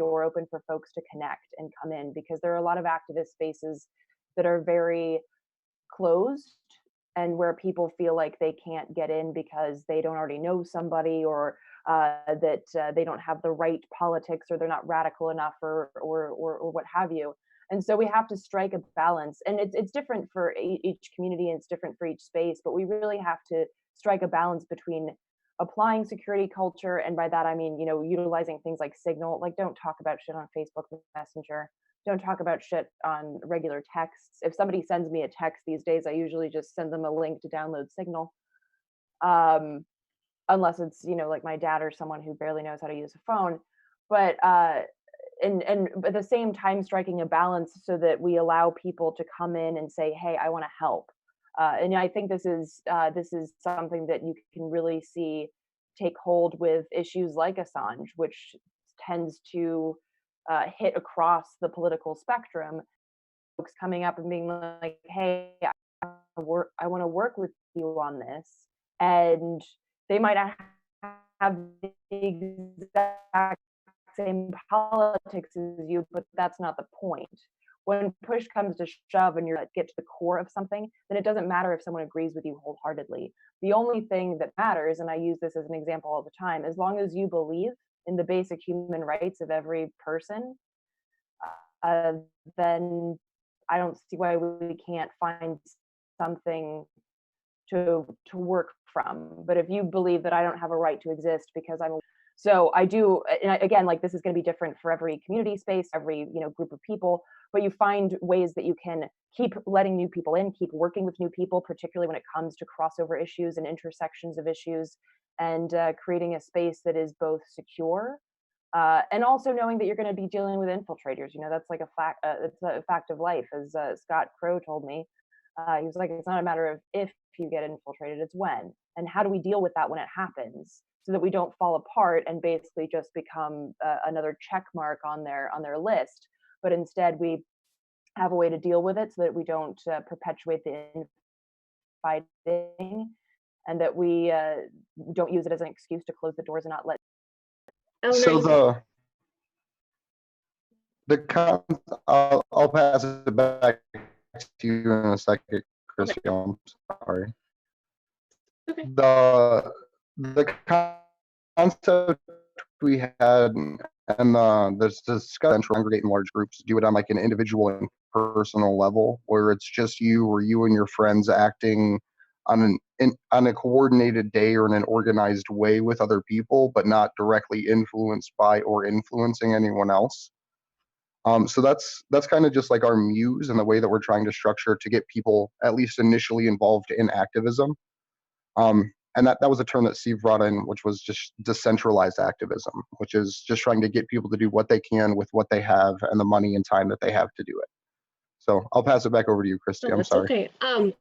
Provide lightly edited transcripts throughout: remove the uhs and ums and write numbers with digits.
door open for folks to connect and come in, because there are a lot of activist spaces that are very closed, and where people feel like they can't get in because they don't already know somebody, or that they don't have the right politics, or they're not radical enough, or what have you. And so we have to strike a balance, and it's different for each community, and it's different for each space, but we really have to strike a balance between applying security culture, and by that I mean, utilizing things like Signal. Like, don't talk about shit on Facebook Messenger, don't talk about shit on regular texts. If somebody sends me a text these days, I usually just send them a link to download Signal, unless it's like my dad or someone who barely knows how to use a phone. But and at the same time striking a balance so that we allow people to come in and say, hey, I want to help. And I think this is something that you can really see take hold with issues like Assange, which tends to hit across the political spectrum. Folks coming up and being like, hey, I want to work with you on this. And they might not have the exact same politics as you, but that's not the point. When push comes to shove and you're get to the core of something, then it doesn't matter if someone agrees with you wholeheartedly. The only thing that matters, and I use this as an example all the time, as long as you believe in the basic human rights of every person, then I don't see why we can't find something to work from. But if you believe that I don't have a right to exist because so I do, and again, like, this is going to be different for every community space, every group of people, but you find ways that you can keep letting new people in, keep working with new people, particularly when it comes to crossover issues and intersections of issues, and creating a space that is both secure, and also knowing that you're going to be dealing with infiltrators. That's like a fact. It's a fact of life, as Scott Crow told me. He was like, it's not a matter of if you get infiltrated, it's when. And how do we deal with that when it happens, so that we don't fall apart and basically just become another check mark on their list, but instead we have a way to deal with it so that we don't perpetuate the infighting, and that we don't use it as an excuse to close the doors and not let. So I'll pass it back to you in a second, Chrissy. Okay. I'm sorry. Okay. The concept we had, and there's discussion to congregate in large groups, do it on like an individual and personal level, where it's just you or you and your friends acting on a coordinated day or in an organized way with other people, but not directly influenced by or influencing anyone else. So that's kind of just like our muse and the way that we're trying to structure to get people at least initially involved in activism. And that was a term that Steve brought in, which was just decentralized activism, which is just trying to get people to do what they can with what they have and the money and time that they have to do it. So I'll pass it back over to you, Christy. I'm sorry. Okay.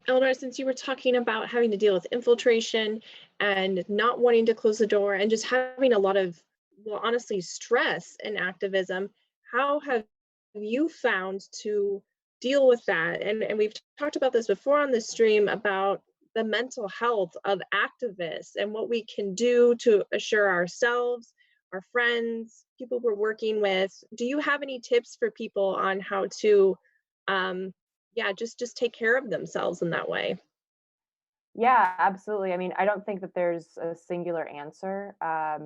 Eleanor, since you were talking about having to deal with infiltration and not wanting to close the door and just having a lot of, well, honestly, stress in activism, how have you found to deal with that? And we've talked about this before on the stream about the mental health of activists and what we can do to assure ourselves, our friends, people we're working with. Do you have any tips for people on how to, just take care of themselves in that way? Yeah, absolutely. I mean, I don't think that there's a singular answer. I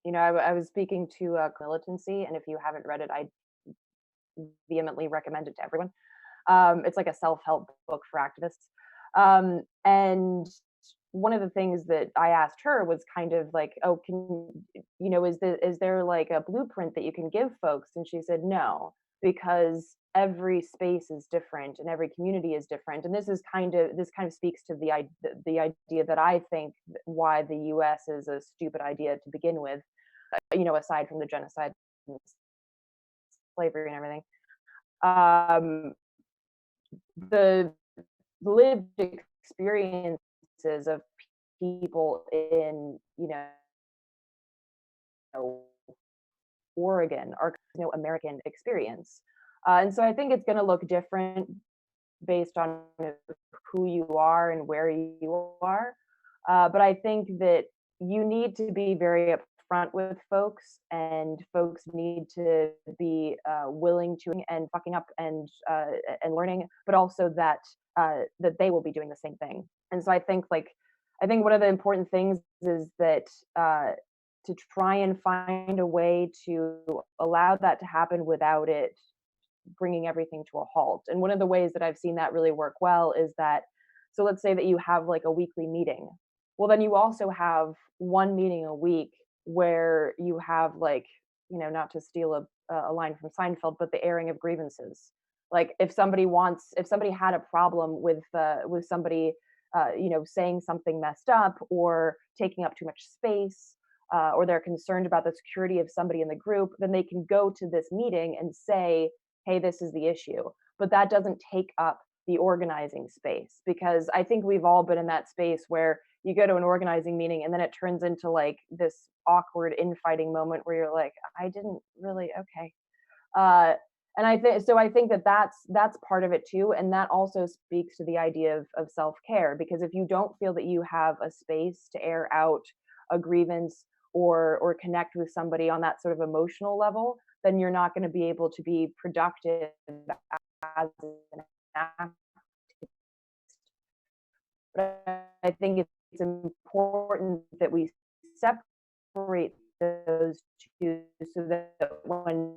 was speaking to Militancy, and if you haven't read it, I vehemently recommend it to everyone. It's like a self-help book for activists. And one of the things that I asked her was kind of like, oh, is there like a blueprint that you can give folks? And she said, no, because every space is different and every community is different. And this kind of speaks to the idea that I think why the US is a stupid idea to begin with, aside from the genocide and slavery and everything. The lived experiences of people in Oregon are American experience, and so I think it's going to look different based on who you are and where you are, but I think that you need to be very upfront upfront with folks, and folks need to be willing to and fucking up and learning, but also that that they will be doing the same thing. And so I think one of the important things is that to try and find a way to allow that to happen without it bringing everything to a halt. And one of the ways that I've seen that really work well is that, so let's say that you have like a weekly meeting. Well, then you also have one meeting a week where you have like, not to steal a line from Seinfeld, but the airing of grievances. Like if somebody had a problem with somebody, saying something messed up or taking up too much space, or they're concerned about the security of somebody in the group, then they can go to this meeting and say, hey, this is the issue. But that doesn't take up the organizing space, because I think we've all been in that space where you go to an organizing meeting and then it turns into like this awkward infighting moment where you're like, I didn't really, okay. And I think that that's part of it too. And that also speaks to the idea of self-care, because if you don't feel that you have a space to air out a grievance or connect with somebody on that sort of emotional level, then you're not going to be able to be productive as an activist. But I think it's important that we separate those two, so that when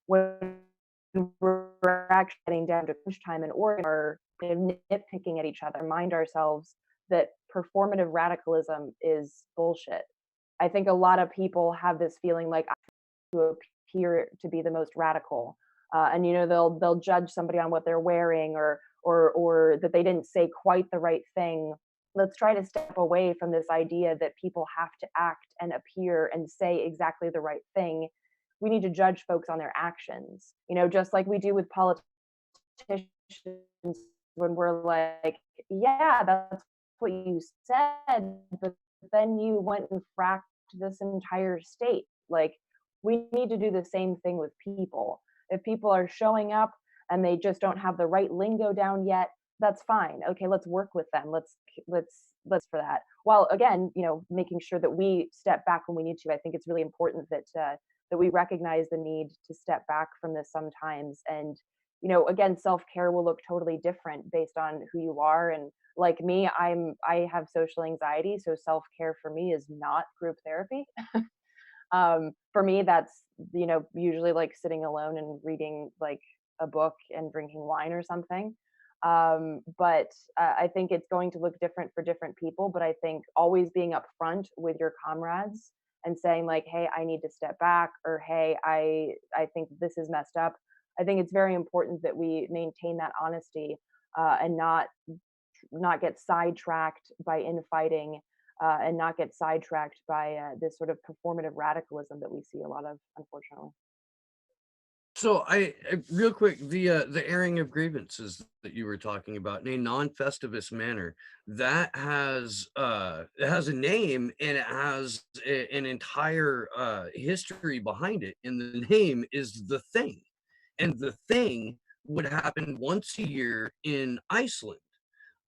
we're actually getting down to crunch time and are nitpicking at each other, remind ourselves that performative radicalism is bullshit. I think a lot of people have this feeling like I have to appear to be the most radical, and they'll judge somebody on what they're wearing, or that they didn't say quite the right thing. Let's try to step away from this idea that people have to act and appear and say exactly the right thing. We need to judge folks on their actions, just like we do with politicians, when we're like, yeah, that's what you said, but then you went and fracked this entire state. Like, we need to do the same thing with people. If people are showing up and they just don't have the right lingo down yet, that's fine. Okay, let's work with them. Let's for that. While again, making sure that we step back when we need to. I think it's really important that that we recognize the need to step back from this sometimes. And again, self-care will look totally different based on who you are. And like me, I have social anxiety, so self-care for me is not group therapy. For me, that's usually like sitting alone and reading like a book and drinking wine or something. But I think it's going to look different for different people. But I think always being upfront with your comrades and saying like, hey, I need to step back, or hey, I think this is messed up. I think it's very important that we maintain that honesty, and not get sidetracked by infighting, and not get sidetracked by this sort of performative radicalism that we see a lot of, unfortunately. So real quick, the airing of grievances that you were talking about in a non-festivus manner, that has it has a name, and it has an entire history behind it, and the name is The Thing. And The Thing would happen once a year in Iceland.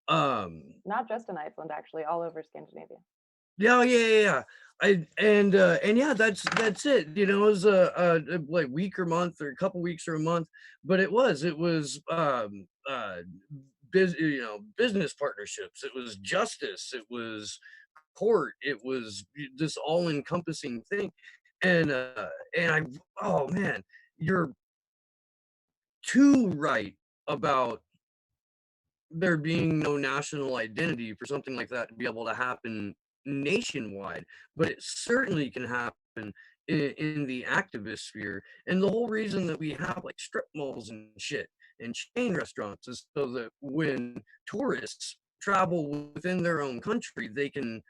Not just in Iceland, actually, all over Scandinavia. Yeah, yeah. And yeah, that's it. It was like week or month, or a couple weeks or a month, but it was business partnerships. It was justice. It was court. It was this all-encompassing thing. And I, oh man, you're too right about there being no national identity for something like that to be able to happen nationwide, but it certainly can happen in the activist sphere. And the whole reason that we have like strip malls and shit and chain restaurants is so that when tourists travel within their own country, they can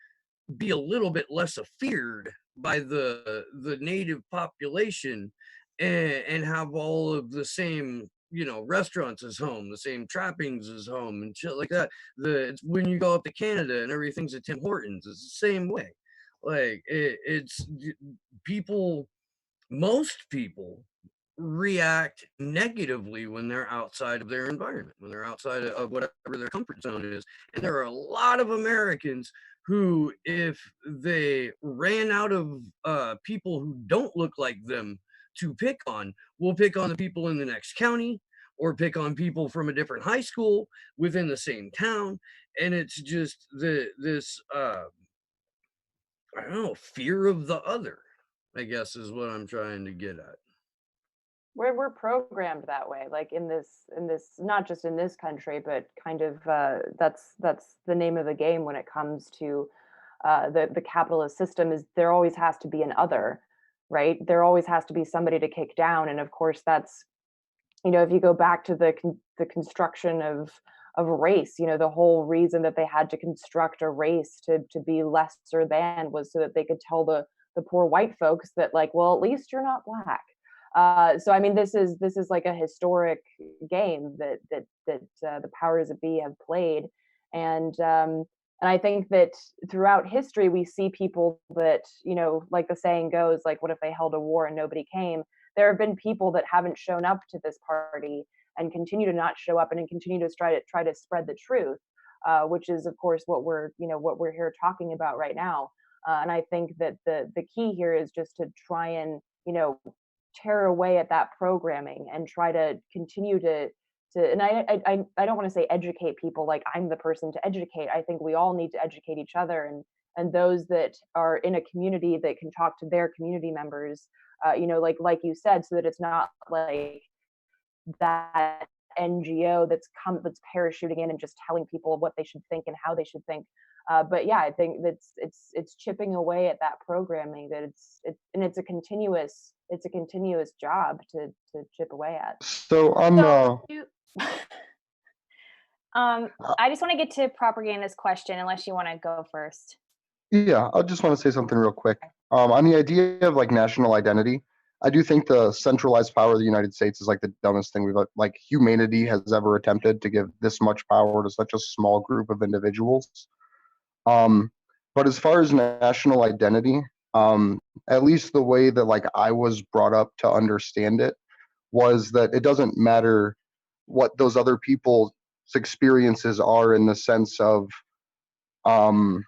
be a little bit less afeared by the native population, and have all of the same restaurants as home, the same trappings as home, and shit like that. It's when you go up to Canada and everything's at Tim Hortons, it's the same way. Like it's people, most people react negatively when they're outside of their environment, when they're outside of whatever their comfort zone is. And there are a lot of Americans who, if they ran out of people who don't look like them to pick on, will pick on the people in the next county or pick on people from a different high school within the same town. And it's just this I don't know, fear of the other, I guess is what I'm trying to get at. We're programmed that way, like in this not just in this country, but kind of that's the name of the game when it comes to the capitalist system. Is there always has to be an other, right? There always has to be somebody to kick down, and of course that's, if you go back to the construction of race, the whole reason that they had to construct a race to be lesser than was so that they could tell the poor white folks that, like, well, at least you're not black. So I mean, this is like a historic game that the powers that be have played, and I think that throughout history we see people that, like the saying goes, like, what if they held a war and nobody came? There have been people that haven't shown up to this party and continue to not show up and continue to try to spread the truth, which is of course what we're here talking about right now. And I think that the key here is just to try and, tear away at that programming and try to continue to and I don't want to say educate people, like I'm the person to educate. I think we all need to educate each other, and those that are in a community that can talk to their community members, like you said, so that it's not like that NGO that's parachuting in and just telling people what they should think and how they should think. But yeah, I think that's it's chipping away at that programming, that it's a continuous job to chip away at. So So, I just want to get to propaganda's question, unless you want to go first. yeah, I just want to say something real quick. On the idea of like national identity, I do think the centralized power of the United States is like the dumbest thing like humanity has ever attempted, to give this much power to such a small group of individuals. Um, but as far as national identity, at least the way that like I was brought up to understand it was that it doesn't matter what those other people's experiences are in the sense of um,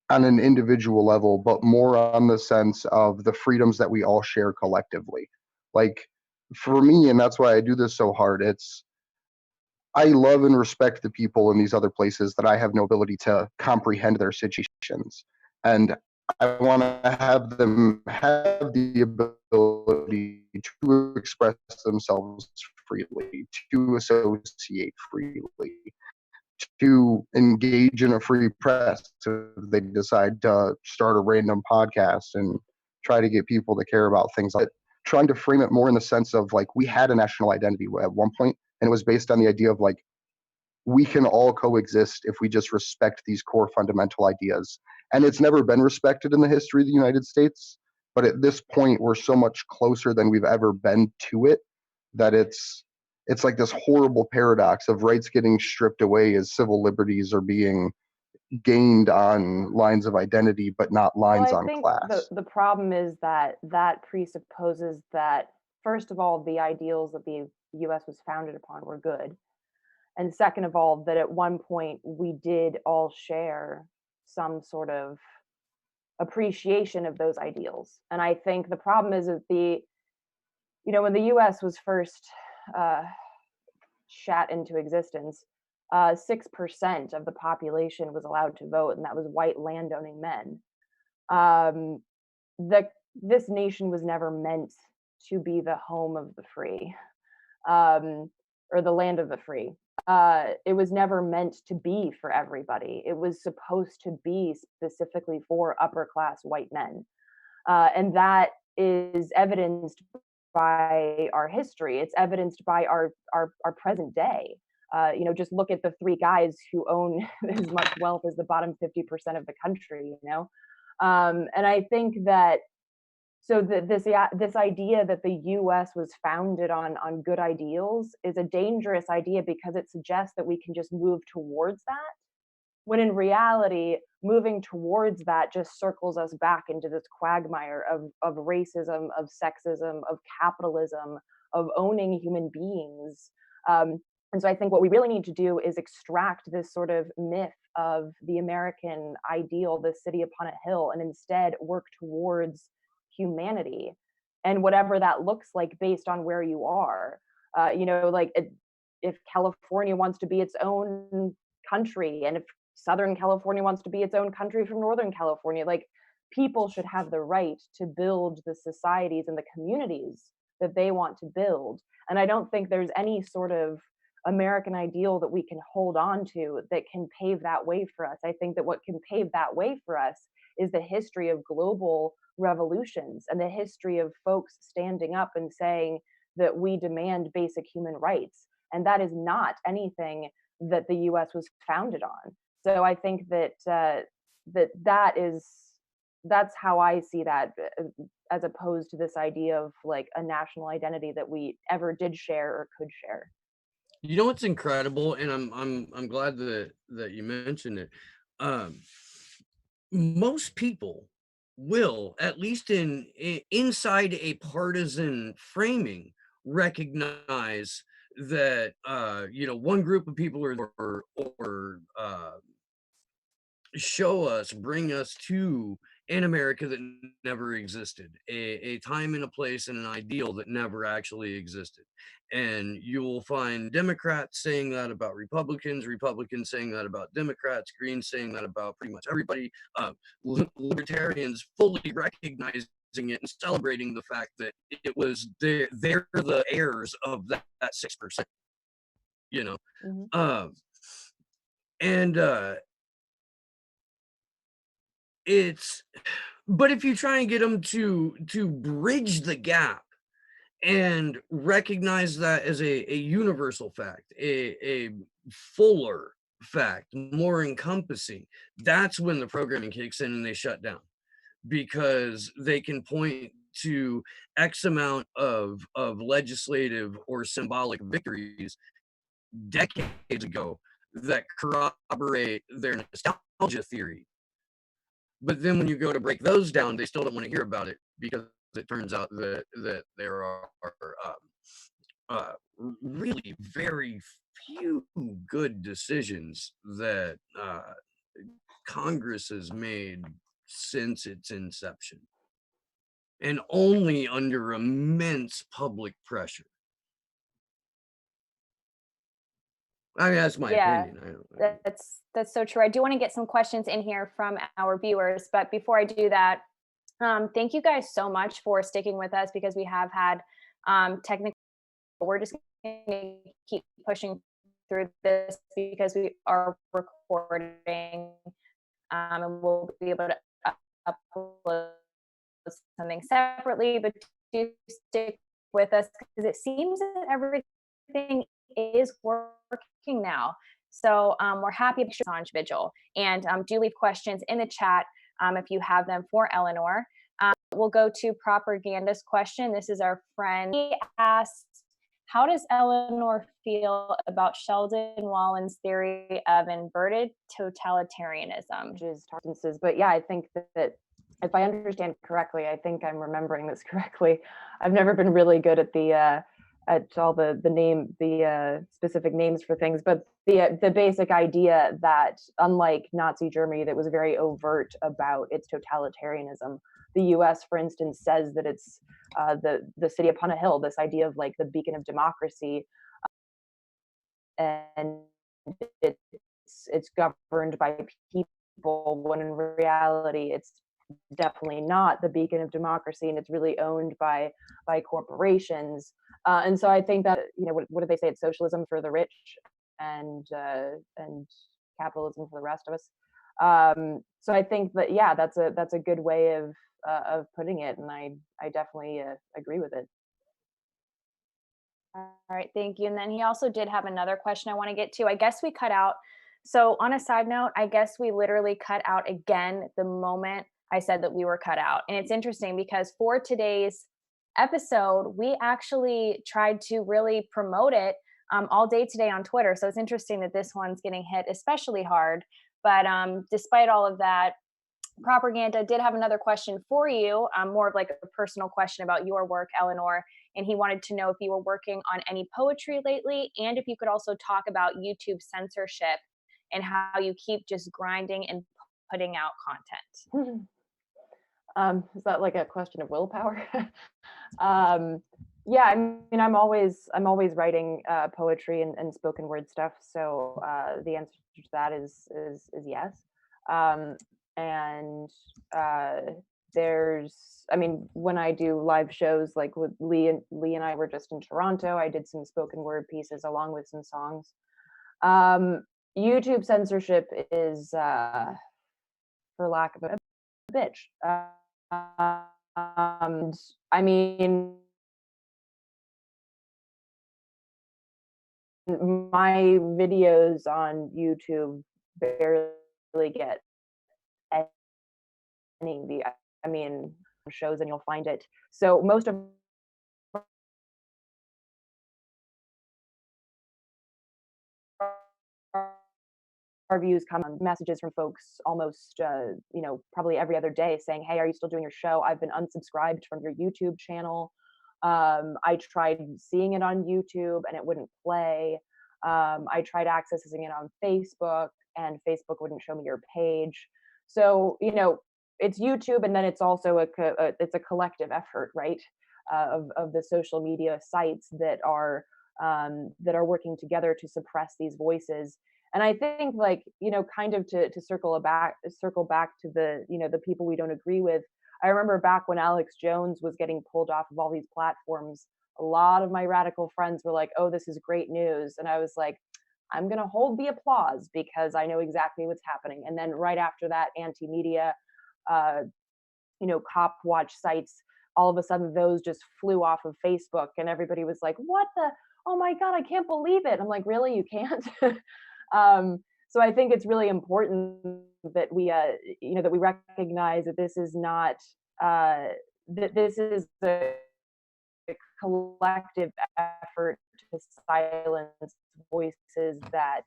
on an individual level, but more on the sense of the freedoms that we all share collectively. Like for me, and that's why I do this so hard, I love and respect the people in these other places that I have no ability to comprehend their situations. And I want to have them have the ability to express themselves freely, to associate freely, to engage in a free press if they decide to start a random podcast and try to get people to care about things like trying to frame it more in the sense of like we had a national identity at one point, and it was based on the idea of like we can all coexist if we just respect these core fundamental ideas. And it's never been respected in the history of the United States, but at this point we're so much closer than we've ever been to it that it's like this horrible paradox of rights getting stripped away as civil liberties are being gained on lines of identity, but not lines Well, I on think class. the problem is that presupposes that, first of all, the ideals that the U.S. was founded upon were good, and second of all, that at one point we did all share some sort of appreciation of those ideals. And I think the problem is that when the U.S. was first uh, shat into existence, 6% of the population was allowed to vote, and that was white landowning men. Um, this nation was never meant to be the home of the free, or the land of the free. It was never meant to be for everybody. It was supposed to be specifically for upper class white men, and that is evidenced by our history. It's evidenced by our present day. Just look at the three guys who own as much wealth as the bottom 50% of the country. And I think that this idea that the U.S. was founded on good ideals is a dangerous idea, because it suggests that we can just move towards that, when in reality, moving towards that just circles us back into this quagmire of racism, of sexism, of capitalism, of owning human beings. And so I think what we really need to do is extract this sort of myth of the American ideal, the city upon a hill, and instead work towards humanity and whatever that looks like based on where you are. Like if California wants to be its own country, and if Southern California wants to be its own country from Northern California, like people should have the right to build the societies and the communities that they want to build. And I don't think there's any sort of American ideal that we can hold on to that can pave that way for us. I think that what can pave that way for us is the history of global revolutions and the history of folks standing up and saying that we demand basic human rights. And that is not anything that the US was founded on. So I think that that's how I see that, as opposed to this idea of like a national identity that we ever did share or could share. You know what's incredible, and I'm glad that you mentioned it. Most people will, at least inside a partisan framing, recognize that one group of people or bring us to an America that never existed, a time and a place and an ideal that never actually existed. And you will find Democrats saying that about Republicans, Republicans saying that about Democrats, Greens saying that about pretty much everybody, libertarians fully recognizing it and celebrating the fact that they're the heirs of that 6%, Mm-hmm. But if you try and get them to bridge the gap and recognize that as a universal fact, a fuller fact, more encompassing, that's when the programming kicks in and they shut down, because they can point to X amount of legislative or symbolic victories decades ago that corroborate their nostalgia theory. But then when you go to break those down, they still don't want to hear about it, because it turns out that there are really very few good decisions that Congress has made since its inception, and only under immense public pressure. I mean, that's my Yeah, opinion. that's so true. I do want to get some questions in here from our viewers, but before I do that, thank you guys so much for sticking with us, because we have had technical. We're just going to keep pushing through this because we are recording, and we'll be able to upload something separately. But do stick with us, because it seems that everything is working now. So we're happy to Assange Vigil, and do leave questions in the chat if you have them for Eleanor. We'll go to Propaganda's question. This is our friend. He asks, how does Eleanor feel about Sheldon Wallen's theory of inverted totalitarianism? But yeah, I think that if I understand correctly, I think I'm remembering this correctly. I've never been really good at all the specific names for things, but the basic idea that, unlike Nazi Germany, that was very overt about its totalitarianism, the U.S., for instance, says that it's the city upon a hill. This idea of like the beacon of democracy, and it's governed by people, when in reality it's definitely not the beacon of democracy, and it's really owned by corporations. And so I think that, what do they say? It's socialism for the rich, and capitalism for the rest of us. So I think that, yeah, that's a good way of putting it, and I definitely agree with it. All right, thank you. And then he also did have another question I want to get to. I guess we cut out. So on a side note, I guess we literally cut out again the moment I said that we were cut out. And it's interesting because for today's episode, we actually tried to really promote it all day today on Twitter. So it's interesting that this one's getting hit especially hard. But despite all of that, Propaganda did have another question for you, more of like a personal question about your work, Eleanor. And he wanted to know if you were working on any poetry lately, and if you could also talk about YouTube censorship and how you keep just grinding and putting out content? Is that like a question of willpower? Yeah, I mean, I'm always writing poetry and spoken word stuff. So the answer to that is yes. And there's, I mean, when I do live shows, like with Lee and I were just in Toronto, I did some spoken word pieces along with some songs. YouTube censorship is, for lack of a bitch. I mean, my videos on YouTube barely get any view. I mean, shows and you'll find it. So most of our views come on messages from folks almost, you know, probably every other day saying, "Hey, are you still doing your show? I've been unsubscribed from your YouTube channel. I tried seeing it on YouTube and it wouldn't play. I tried accessing it on Facebook and Facebook wouldn't show me your page." So, you know, it's YouTube, and then it's also it's a collective effort, right? Of the social media sites that are working together to suppress these voices. And I think, like, you know, kind of to circle back to the, you know, the people we don't agree with. I remember back when Alex Jones was getting pulled off of all these platforms, a lot of my radical friends were like, "Oh, this is great news." And I was like, I'm going to hold the applause because I know exactly what's happening. And then right after that, anti-media, uh, you know, cop watch sites, all of a sudden those just flew off of Facebook and everybody was like, "What the, oh my God, I can't believe it." I'm like, really, you can't? So I think it's really important that we, you know, that we recognize that this is not, that this is a collective effort to silence voices that,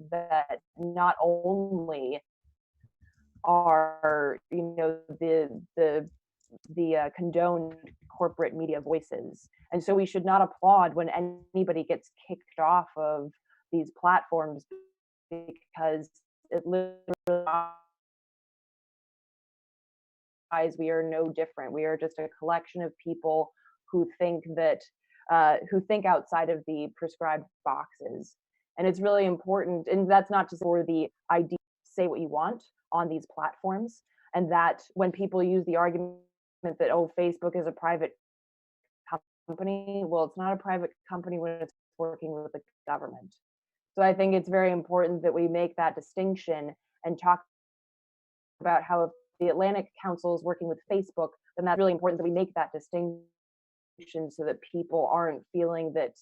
that not only are, you know, the condoned corporate media voices. And so we should not applaud when anybody gets kicked off of these platforms, because it literally, we are no different. We are just a collection of people who think that, who think outside of the prescribed boxes. And it's really important, and that's not just for the idea, say what you want on these platforms, and that when people use the argument that, oh, Facebook is a private company, well, it's not a private company when it's working with the government. So I think it's very important that we make that distinction and talk about how if the Atlantic Council is working with Facebook, then that's really important that we make that distinction so that people aren't feeling that,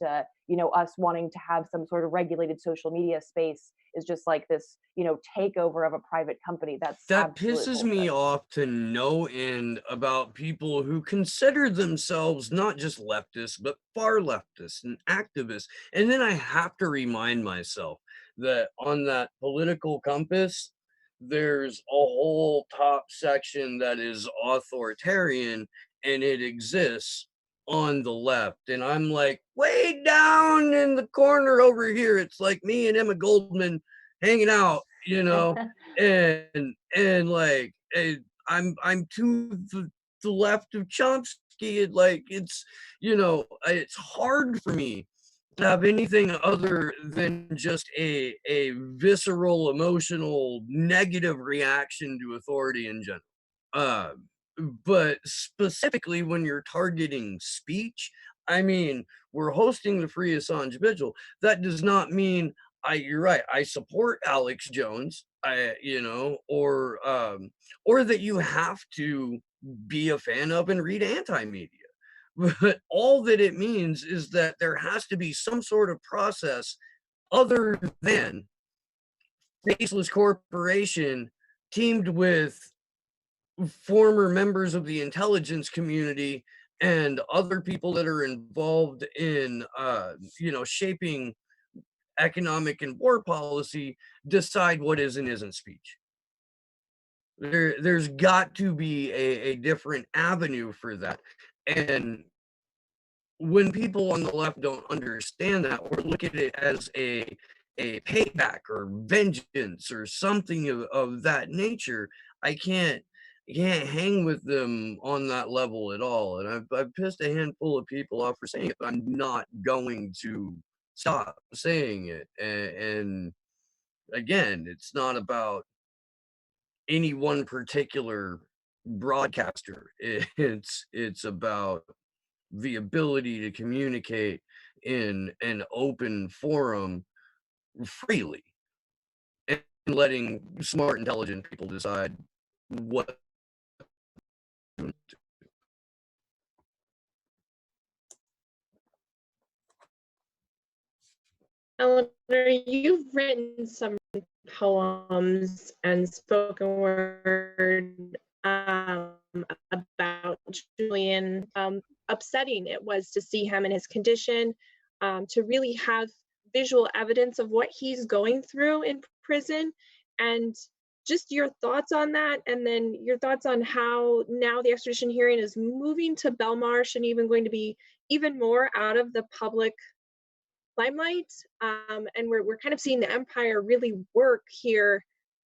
you know, us wanting to have some sort of regulated social media space is just like this, you know, takeover of a private company. That's That absolute pisses me bullshit. off to no end about people who consider themselves not just leftists, but far leftists and activists. And then I have to remind myself that on that political compass, there's a whole top section that is authoritarian, and it exists on the left. And I'm like, way down in the corner over here, it's like me and Emma Goldman hanging out, you know. And like, I'm to the left of Chomsky. Like, it's, you know, it's hard for me to have anything other than just a visceral, emotional, negative reaction to authority in general. Uh, but specifically when you're targeting speech, I mean, we're hosting the Free Assange Vigil. That does not mean you're right. I support Alex Jones, you know, or that you have to be a fan of and read anti-media. But all that it means is that there has to be some sort of process other than faceless corporation teamed with former members of the intelligence community and other people that are involved in, you know, shaping economic and war policy decide what is and isn't speech. There's got to be a different avenue for that. And when people on the left don't understand that or look at it as a a payback or vengeance or something of that nature, I can't hang with them on that level at all. And I've pissed a handful of people off for saying it, but I'm not going to stop saying it. And again, it's not about any one particular broadcaster. It's about the ability to communicate in an open forum freely and letting smart, intelligent people decide what. Eleanor, you've written some poems and spoken word about Julian. Upsetting it was to see him in his condition, to really have visual evidence of what he's going through in prison, and just your thoughts on that, and then your thoughts on how now the extradition hearing is moving to Belmarsh and even going to be even more out of the public limelight, and we're kind of seeing the empire really work here,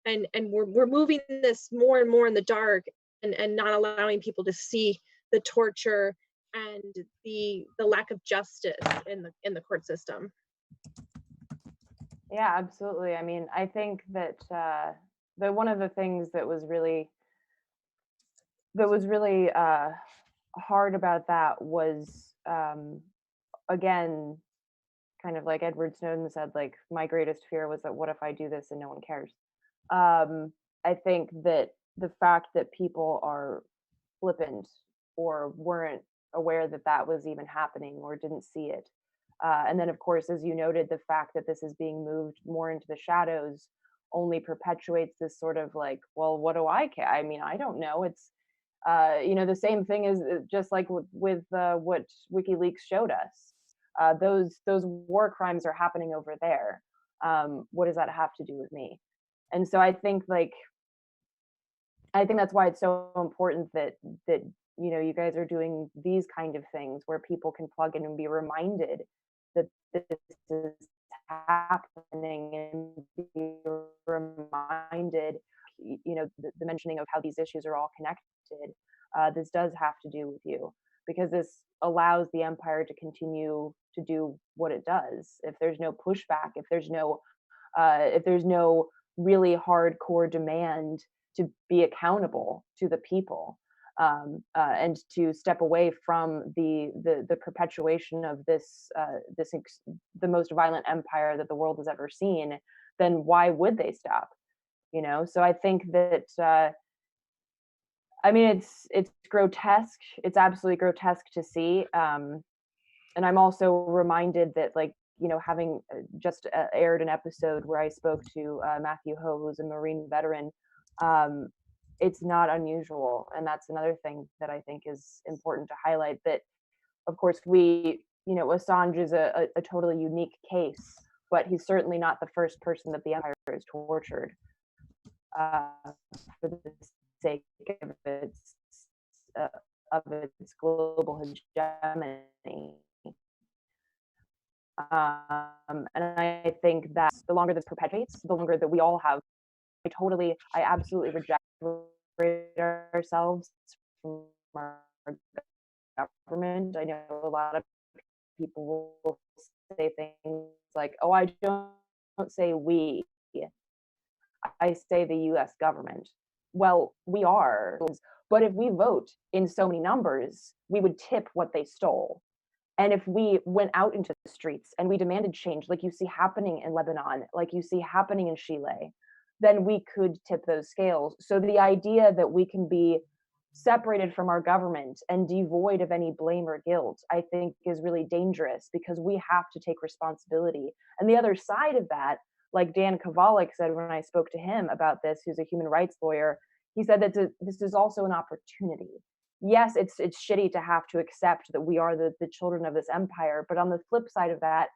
and we're moving this more and more in the dark, and not allowing people to see the torture and the lack of justice in the court system. Yeah, absolutely. I mean, I think that the one of the things that was really hard about that was, again, kind of like Edward Snowden said, like, my greatest fear was that what if I do this and no one cares? I think that the fact that people are flippant or weren't aware that that was even happening or didn't see it. And then, of course, as you noted, the fact that this is being moved more into the shadows only perpetuates this sort of like, well, what do I care? I mean, I don't know. It's, the same thing is just like with what WikiLeaks showed us. Those war crimes are happening over there. What does that have to do with me? And so I think that's why it's so important that you guys are doing these kind of things where people can plug in and be reminded that this is happening, and be reminded, the mentioning of how these issues are all connected. This does have to do with you, because this allows the empire to continue to do what it does. If there's no pushback, if there's no really hardcore demand to be accountable to the people, and to step away from the perpetuation of the most violent empire that the world has ever seen, then why would they stop? So I think that I mean, it's grotesque. It's absolutely grotesque to see. And I'm also reminded that, like, having just aired an episode where I spoke to Matthew Ho, who's a Marine veteran. It's not unusual, and that's another thing that I think is important to highlight. That, of course, Assange is a totally unique case, but he's certainly not the first person that the empire has tortured for the sake of its global hegemony. And I think that the longer this perpetuates, the longer that we all have. I absolutely reject ourselves from our government. I know a lot of people will say things like, "Oh, I don't say we, I say the U.S. government." Well, we are, but if we vote in so many numbers, we would tip what they stole. And if we went out into the streets and we demanded change, like you see happening in Lebanon, like you see happening in Chile, then we could tip those scales. So the idea that we can be separated from our government and devoid of any blame or guilt, I think is really dangerous, because we have to take responsibility. And the other side of that, like Dan Kovalik said when I spoke to him about this, who's a human rights lawyer, he said that this is also an opportunity. Yes, it's shitty to have to accept that we are the children of this empire, but on the flip side of that,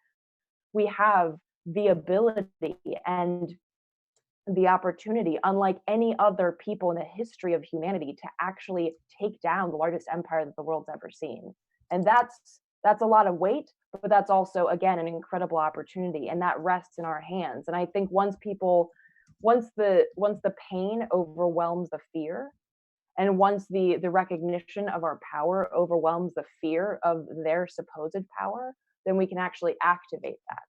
we have the ability and the opportunity, unlike any other people in the history of humanity, to actually take down the largest empire that the world's ever seen. And that's That's a lot of weight, but that's also, again, an incredible opportunity, and that rests in our hands. And I think once the pain overwhelms the fear, and once the recognition of our power overwhelms the fear of their supposed power, then we can actually activate that.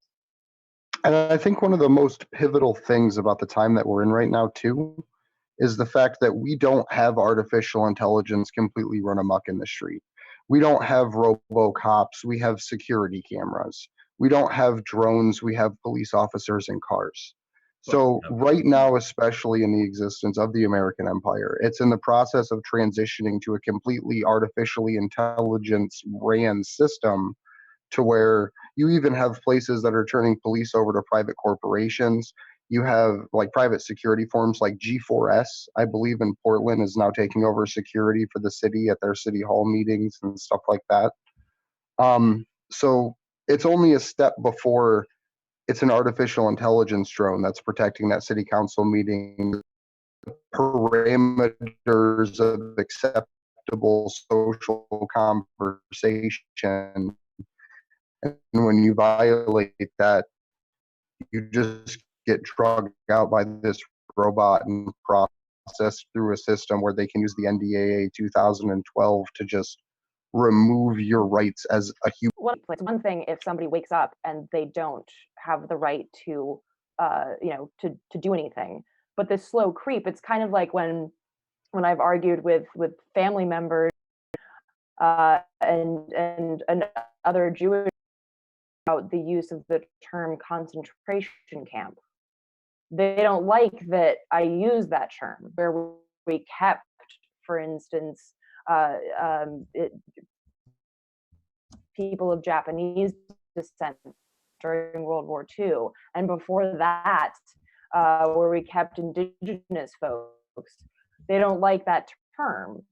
And I think one of the most pivotal things about the time that we're in right now, too, is the fact that we don't have artificial intelligence completely run amok in the street. We don't have robo-cops, we have security cameras. We don't have drones, we have police officers in cars. So right now, especially in the existence of the American empire, it's in the process of transitioning to a completely artificially intelligence ran system, to where you even have places that are turning police over to private corporations. You have like private security firms like G4S, I believe in Portland, is now taking over security for the city at their city hall meetings and stuff like that. So it's only a step before it's an artificial intelligence drone that's protecting that city council meeting, parameters of acceptable social conversation. And when you violate that, you just get drugged out by this robot and processed through a system where they can use the NDAA 2012 to just remove your rights as a human. It's one thing if somebody wakes up and they don't have the right to, to do anything. But this slow creep, it's kind of like when I've argued with family members and other Jewish about the use of the term concentration camp. They don't like that I use that term, where we kept, for instance, people of Japanese descent during World War II, and before that, where we kept indigenous folks. They don't like that term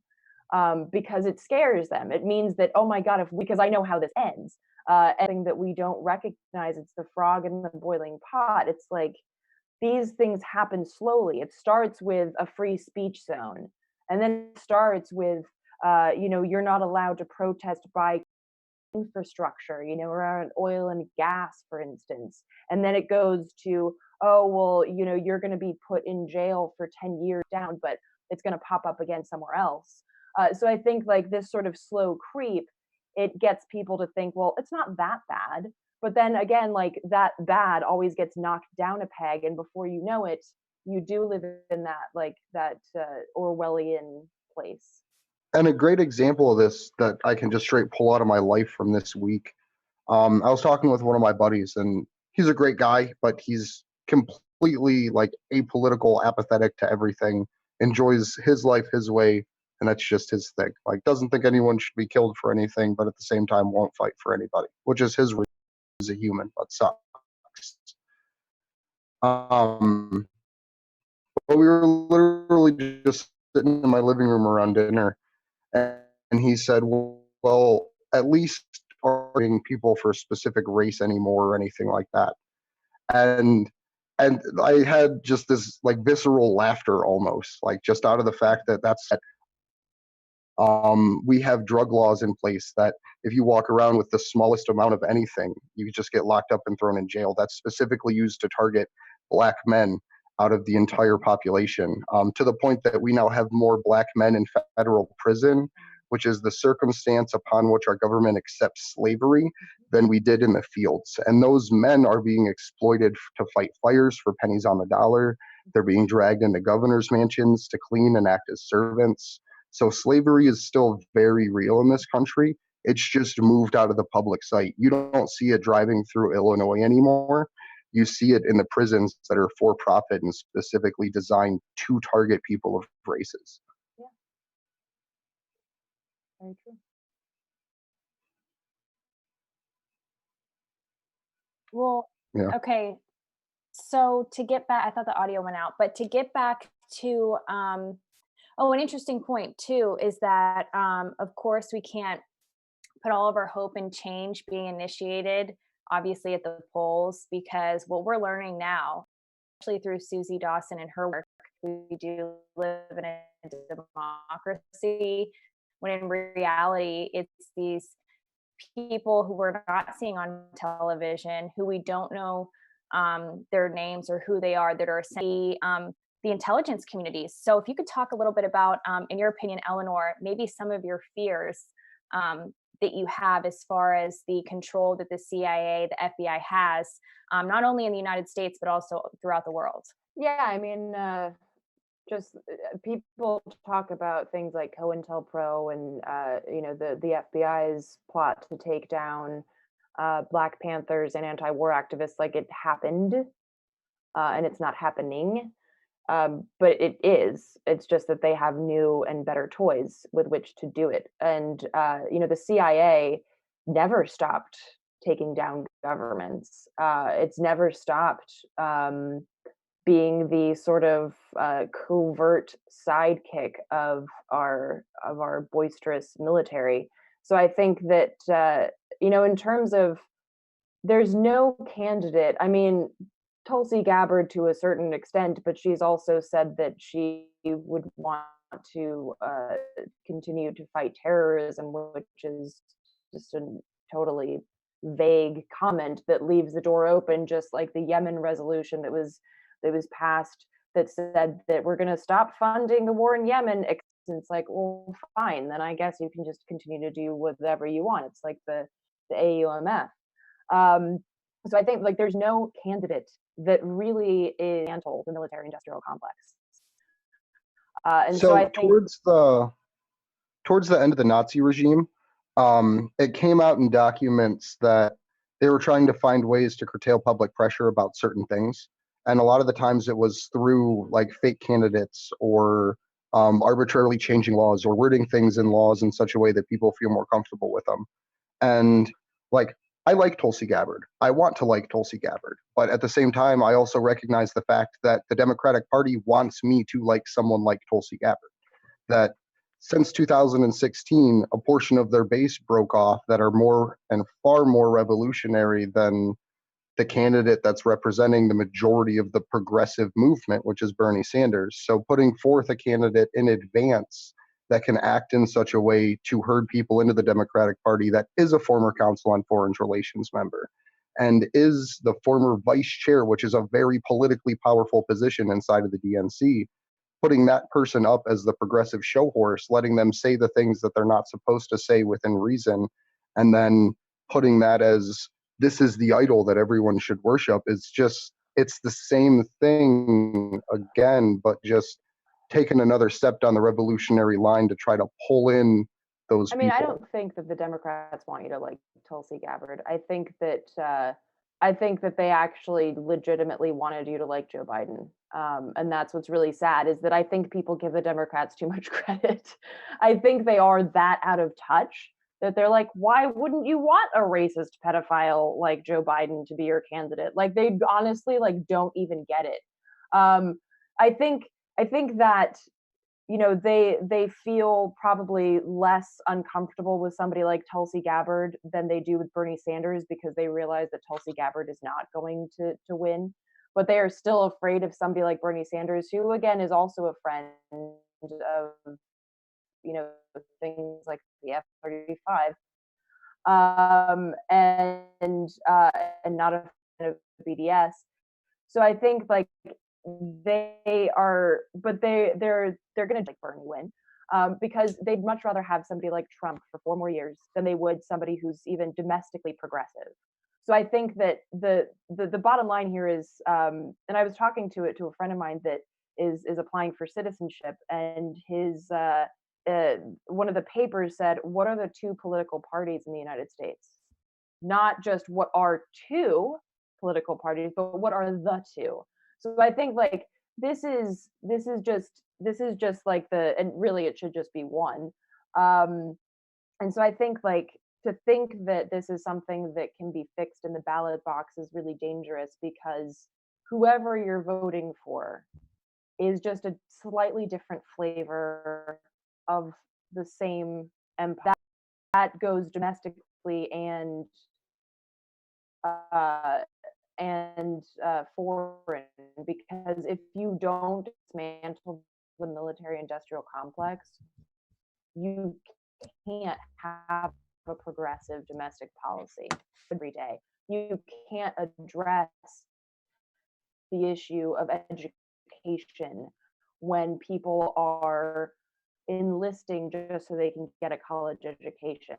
because it scares them. It means that, oh my God, because I know how this ends. Anything that we don't recognize, it's the frog in the boiling pot. It's like these things happen slowly. It starts with a free speech zone, and then it starts with, you're not allowed to protest by infrastructure, around oil and gas, for instance. And then it goes to, oh, well, you're going to be put in jail for 10 years down, but it's going to pop up again somewhere else. So I think like this sort of slow creep, it gets people to think, well, it's not that bad. But then again, like that bad always gets knocked down a peg. And before you know it, you do live in that Orwellian place. And a great example of this that I can just straight pull out of my life from this week. I was talking with one of my buddies, and he's a great guy, but he's completely like apolitical, apathetic to everything, enjoys his life his way, and that's just his thing. Like, doesn't think anyone should be killed for anything, but at the same time won't fight for anybody, which is his reason as a human, but sucks. But we were literally just sitting in my living room around dinner, and he said, well, at least targeting people for a specific race anymore or anything like that. And I had just this like visceral laughter almost, like just out of the fact that we have drug laws in place that if you walk around with the smallest amount of anything, you just get locked up and thrown in jail. That's specifically used to target Black men out of the entire population, to the point that we now have more Black men in federal prison, which is the circumstance upon which our government accepts slavery, than we did in the fields. And those men are being exploited to fight fires for pennies on the dollar. They're being dragged into governor's mansions to clean and act as servants. So slavery is still very real in this country. It's just moved out of the public sight. You don't see it driving through Illinois anymore. You see it in the prisons that are for profit and specifically designed to target people of races. Yeah. Very true. Well, Yeah. okay. So to get back, I thought the audio went out, but to get back to, an interesting point too, is that, of course, we can't put all of our hope in change being initiated, obviously, at the polls, because what we're learning now, especially through Susie Dawson and her work, we do live in a democracy, when in reality, it's these people who we're not seeing on television, who we don't know their names or who they are, that are essentially the intelligence communities. So if you could talk a little bit about, in your opinion, Eleanor, maybe some of your fears that you have as far as the control that the CIA, the FBI has, not only in the United States, but also throughout the world. Yeah, I mean, just people talk about things like COINTELPRO and the FBI's plot to take down Black Panthers and anti-war activists, like it happened, and it's not happening. But it is. It's just that they have new and better toys with which to do it. And the CIA never stopped taking down governments. It's never stopped being the sort of covert sidekick of our boisterous military. So I think that in terms of, there's no candidate. I mean, Tulsi Gabbard to a certain extent, but she's also said that she would want to continue to fight terrorism, which is just a totally vague comment that leaves the door open, just like the Yemen resolution that was passed that said that we're going to stop funding the war in Yemen. It's like, well, fine, then I guess you can just continue to do whatever you want. It's like the AUMF. So I think like there's no candidate that really is anti the military-industrial complex. And so I think towards the end of the Nazi regime, it came out in documents that they were trying to find ways to curtail public pressure about certain things, and a lot of the times it was through like fake candidates or arbitrarily changing laws or wording things in laws in such a way that people feel more comfortable with them. And like, I like Tulsi Gabbard. I want to like Tulsi Gabbard. But at the same time, I also recognize the fact that the Democratic Party wants me to like someone like Tulsi Gabbard. That since 2016, a portion of their base broke off that are more and far more revolutionary than the candidate that's representing the majority of the progressive movement, which is Bernie Sanders. So putting forth a candidate in advance that can act in such a way to herd people into the Democratic Party that is a former Council on Foreign Relations member and is the former vice chair, which is a very politically powerful position inside of the DNC, putting that person up as the progressive show horse, letting them say the things that they're not supposed to say within reason, and then putting that as this is the idol that everyone should worship, it's the same thing again, but just taken another step down the revolutionary line to try to pull in those people. I don't think that the Democrats want you to like Tulsi Gabbard. I think that they actually legitimately wanted you to like Joe Biden. And that's what's really sad, is that I think people give the Democrats too much credit. I think they are that out of touch that they're like, why wouldn't you want a racist pedophile like Joe Biden to be your candidate? Like, they honestly like don't even get it. I think that they feel probably less uncomfortable with somebody like Tulsi Gabbard than they do with Bernie Sanders, because they realize that Tulsi Gabbard is not going to win. But they are still afraid of somebody like Bernie Sanders, who again is also a friend of things like the F-35, and not a fan of BDS. So I think like they are, but they're going to like Bernie win, because they'd much rather have somebody like Trump for 4 more years than they would somebody who's even domestically progressive. So I think that the bottom line here is, and I was talking to a friend of mine that is applying for citizenship, and his one of the papers said, what are the 2 political parties in the United States? Not just what are 2 political parties, but what are the 2? So I think like this is just like and really it should just be 1. And so I think like to think that this is something that can be fixed in the ballot box is really dangerous, because whoever you're voting for is just a slightly different flavor of the same empire that goes domestically and foreign. Because if you don't dismantle the military industrial complex, you can't have a progressive domestic policy every day. You can't address the issue of education when people are enlisting just so they can get a college education.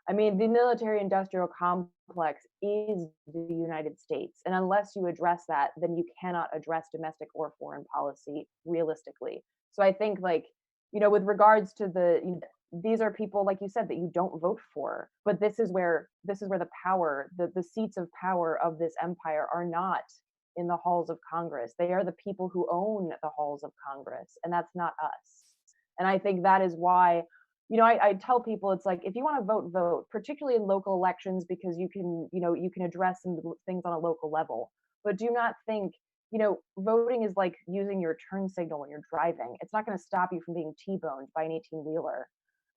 I mean, the military industrial complex is the United States. And unless you address that, then you cannot address domestic or foreign policy realistically. So I think, like, with regards to these are people, like you said, that you don't vote for, but this is where the power, the seats of power of this empire are not in the halls of Congress. They are the people who own the halls of Congress, and that's not us. And I think that is why, I tell people, it's like, if you want to vote, vote, particularly in local elections, because you can address some things on a local level. But do not think, voting is like using your turn signal when you're driving. It's not going to stop you from being T-boned by an 18-wheeler.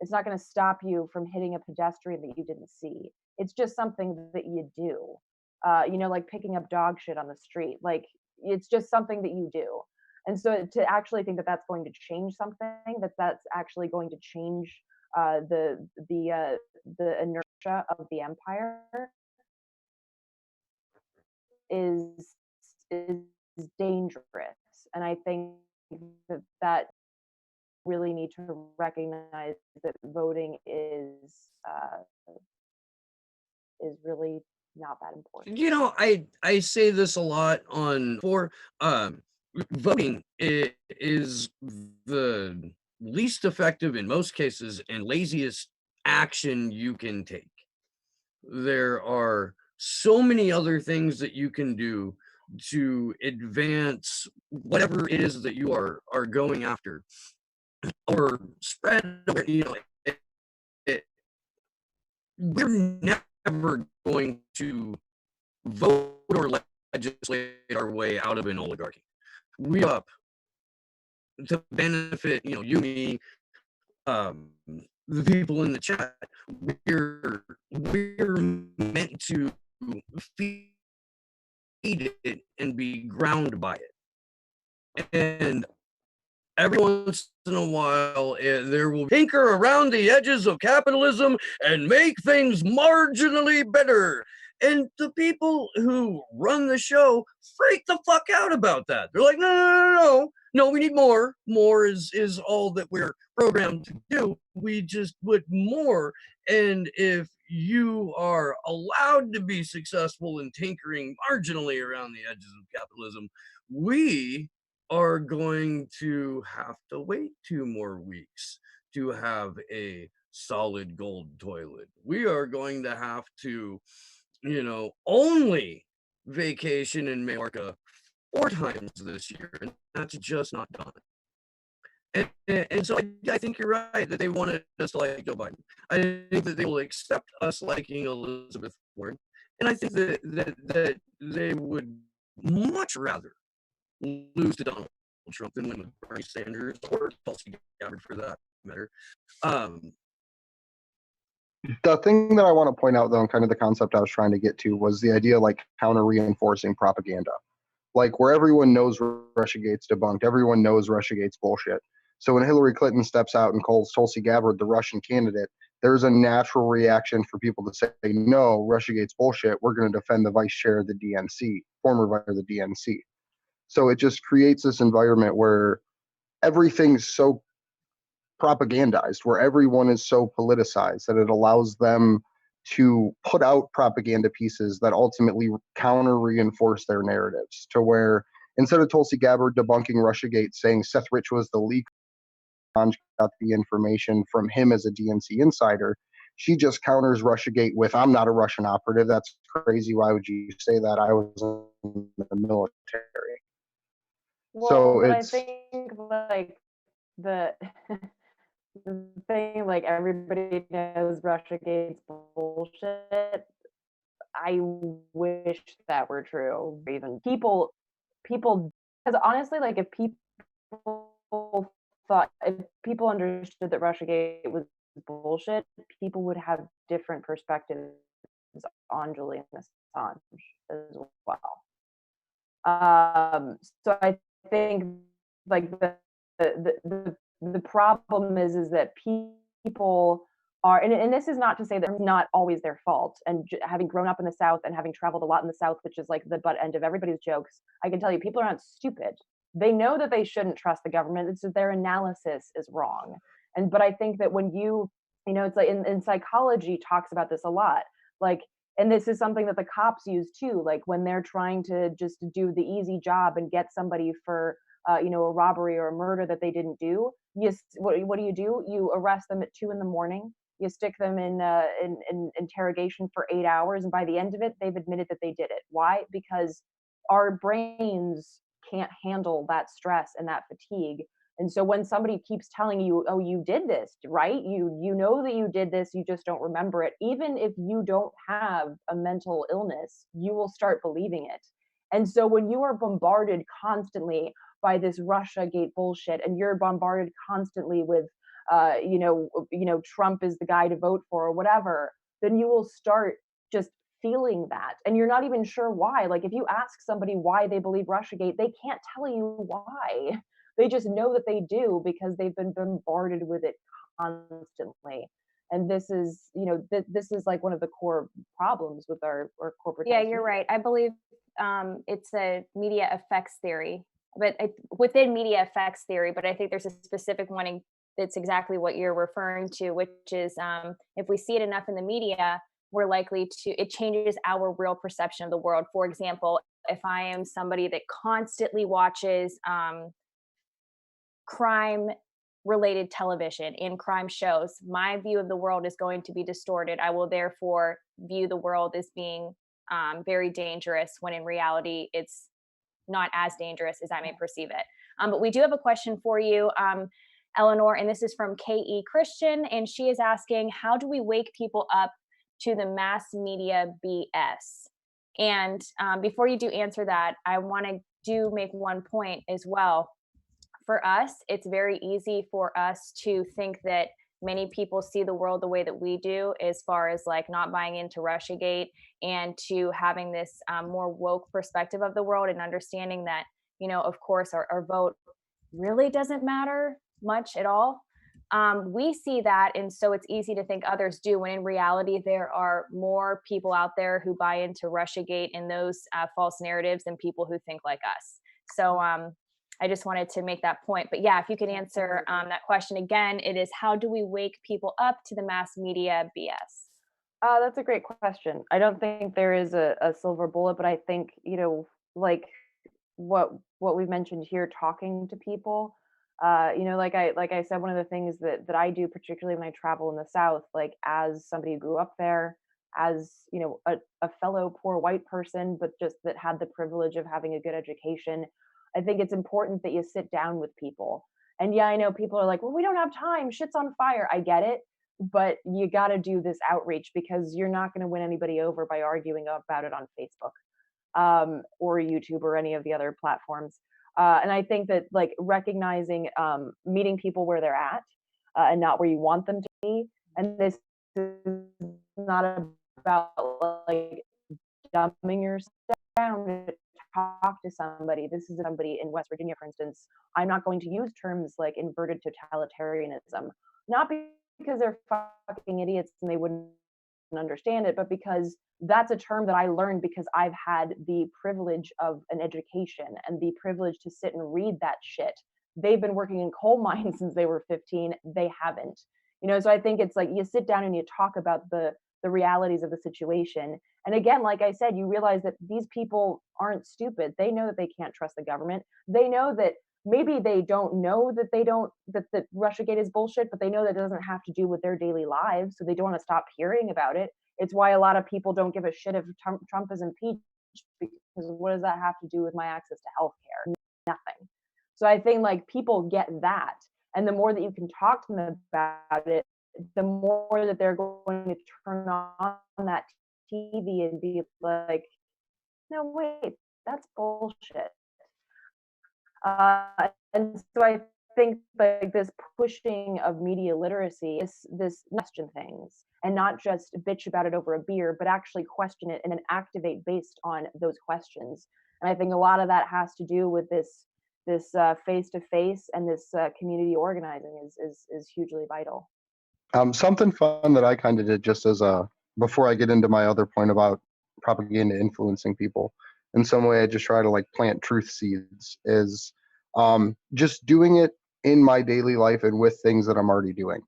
It's not going to stop you from hitting a pedestrian that you didn't see. It's just something that you do. Like picking up dog shit on the street. Like, it's just something that you do. And so to actually think that that's going to change something, that's actually going to change the inertia of the empire is dangerous. And I think that really need to recognize that voting is really not that important. I say this a lot for voting is the least effective in most cases and laziest action you can take. There are so many other things that you can do to advance whatever it is that you are going after, or spread. We're never going to vote or legislate our way out of an oligarchy. We up to benefit, you, me, the people in the chat. We're meant to feed it and be ground by it. And every once in a while, there will tinker around the edges of capitalism and make things marginally better. And the people who run the show freak the fuck out about that. They're like, no, we need more. More is all that we're programmed to do. We just want more. And if you are allowed to be successful in tinkering marginally around the edges of capitalism, we are going to have to wait 2 more weeks to have a solid gold toilet. We are going to have to, only vacation in Mallorca 4 times this year, and that's just not done. And so I think you're right that they wanted us to like Joe Biden. I think that they will accept us liking Elizabeth Warren, and I think that they would much rather lose to Donald Trump than win with Bernie Sanders or Tulsi Gabbard for that matter. The thing that I want to point out, though, and kind of the concept I was trying to get to, was the idea like counter-reinforcing propaganda. Like, where everyone knows Russiagate's debunked, everyone knows Russiagate's bullshit. So when Hillary Clinton steps out and calls Tulsi Gabbard the Russian candidate, there's a natural reaction for people to say, no, Russiagate's bullshit. We're going to defend the vice chair of the DNC, former vice chair of the DNC. So it just creates this environment where everything's so propagandized, where everyone is so politicized that it allows them to put out propaganda pieces that ultimately counter reinforce their narratives, to where instead of Tulsi Gabbard debunking Russiagate saying Seth Rich was the leaker, Assange got the information from him as a DNC insider, she just counters Russiagate with, I'm not a Russian operative. That's crazy. Why would you say that? I was in the military. Well, So but it's, I think like the thing, like, everybody knows Russiagate's bullshit. I wish that were true. Or even people, because honestly, like, if people understood that Russiagate was bullshit, people would have different perspectives on Julian Assange as well. So I think like the problem is that people are, and this is not to say that it's not always their fault. And having grown up in the South and having traveled a lot in the South, which is like the butt end of everybody's jokes, I can tell you people are not stupid. They know that they shouldn't trust the government. It's that their analysis is wrong. But I think that when it's like in psychology talks about this a lot. Like, and this is something that the cops use too. Like when they're trying to just do the easy job and get somebody for a robbery or a murder that they didn't do. What do? You arrest them at 2 a.m. You stick them in interrogation for 8 hours, and by the end of it, they've admitted that they did it. Why? Because our brains can't handle that stress and that fatigue. And so when somebody keeps telling you, "Oh, you did this, right? You know that you did this, you just don't remember it." Even if you don't have a mental illness, you will start believing it. And so when you are bombarded constantly by this Russiagate bullshit, and you're bombarded constantly with Trump is the guy to vote for or whatever, then you will start just feeling that. And you're not even sure why. Like if you ask somebody why they believe Russiagate, they can't tell you why. They just know that they do because they've been bombarded with it constantly. And this is, this is like one of the core problems with our corporate. Yeah, you're right. I believe it's a media effects theory, but within media effects theory, but I think there's a specific one that's exactly what you're referring to, which is if we see it enough in the media, we're likely to, it changes our real perception of the world. For example, if I am somebody that constantly watches crime related television in crime shows, my view of the world is going to be distorted. I will therefore view the world as being very dangerous, when in reality it's not as dangerous as I may perceive it. But we do have a question for you, Eleanor, and this is from K.E. Christian, and she is asking, how do we wake people up to the mass media BS? And before you do answer that, I want to make one point as well. For us, it's very easy for us to think that many people see the world the way that we do, as far as like not buying into Russiagate and to having this more woke perspective of the world, and understanding that, of course, our vote really doesn't matter much at all. We see that, and so it's easy to think others do, when in reality there are more people out there who buy into Russiagate and those false narratives than people who think like us. So I just wanted to make that point. But yeah, if you could answer that question again, it is, how do we wake people up to the mass media BS? That's a great question. I don't think there is a silver bullet, but I think, like what we've mentioned here, talking to people, like I said, one of the things that I do, particularly when I travel in the South, like as somebody who grew up there, as a fellow poor white person, but just that had the privilege of having a good education, I think it's important that you sit down with people. And yeah, I know people are like, well, we don't have time, shit's on fire. I get it, but you got to do this outreach, because you're not going to win anybody over by arguing about it on Facebook or YouTube or any of the other platforms. And I think that like recognizing, meeting people where they're at and not where you want them to be. And this is not about like dumbing yourself down to talk to somebody. This is somebody in West Virginia, for instance. I'm not going to use terms like inverted totalitarianism, not because they're fucking idiots and they wouldn't understand it, but because that's a term that I learned because I've had the privilege of an education and the privilege to sit and read that shit. They've been working in coal mines since they were 15. They haven't. So I think it's like you sit down and you talk about the realities of the situation. And again, like I said, you realize that these people aren't stupid. They know that they can't trust the government. They know that maybe they don't know that Russiagate is bullshit, but they know that it doesn't have to do with their daily lives. So they don't want to stop hearing about it. It's why a lot of people don't give a shit if Trump is impeached, because what does that have to do with my access to healthcare? Nothing. So I think like people get that. And the more that you can talk to them about it, the more that they're going to turn on that TV and be like, no, wait, that's bullshit. And so I think like this pushing of media literacy is this question things, and not just bitch about it over a beer, but actually question it and then activate based on those questions. And I think a lot of that has to do with this face to face, and this community organizing is hugely vital. Something fun that I kind of did just as a before I get into my other point about propaganda influencing people. In some way, I just try to like plant truth seeds. Is just doing it in my daily life and with things that I'm already doing.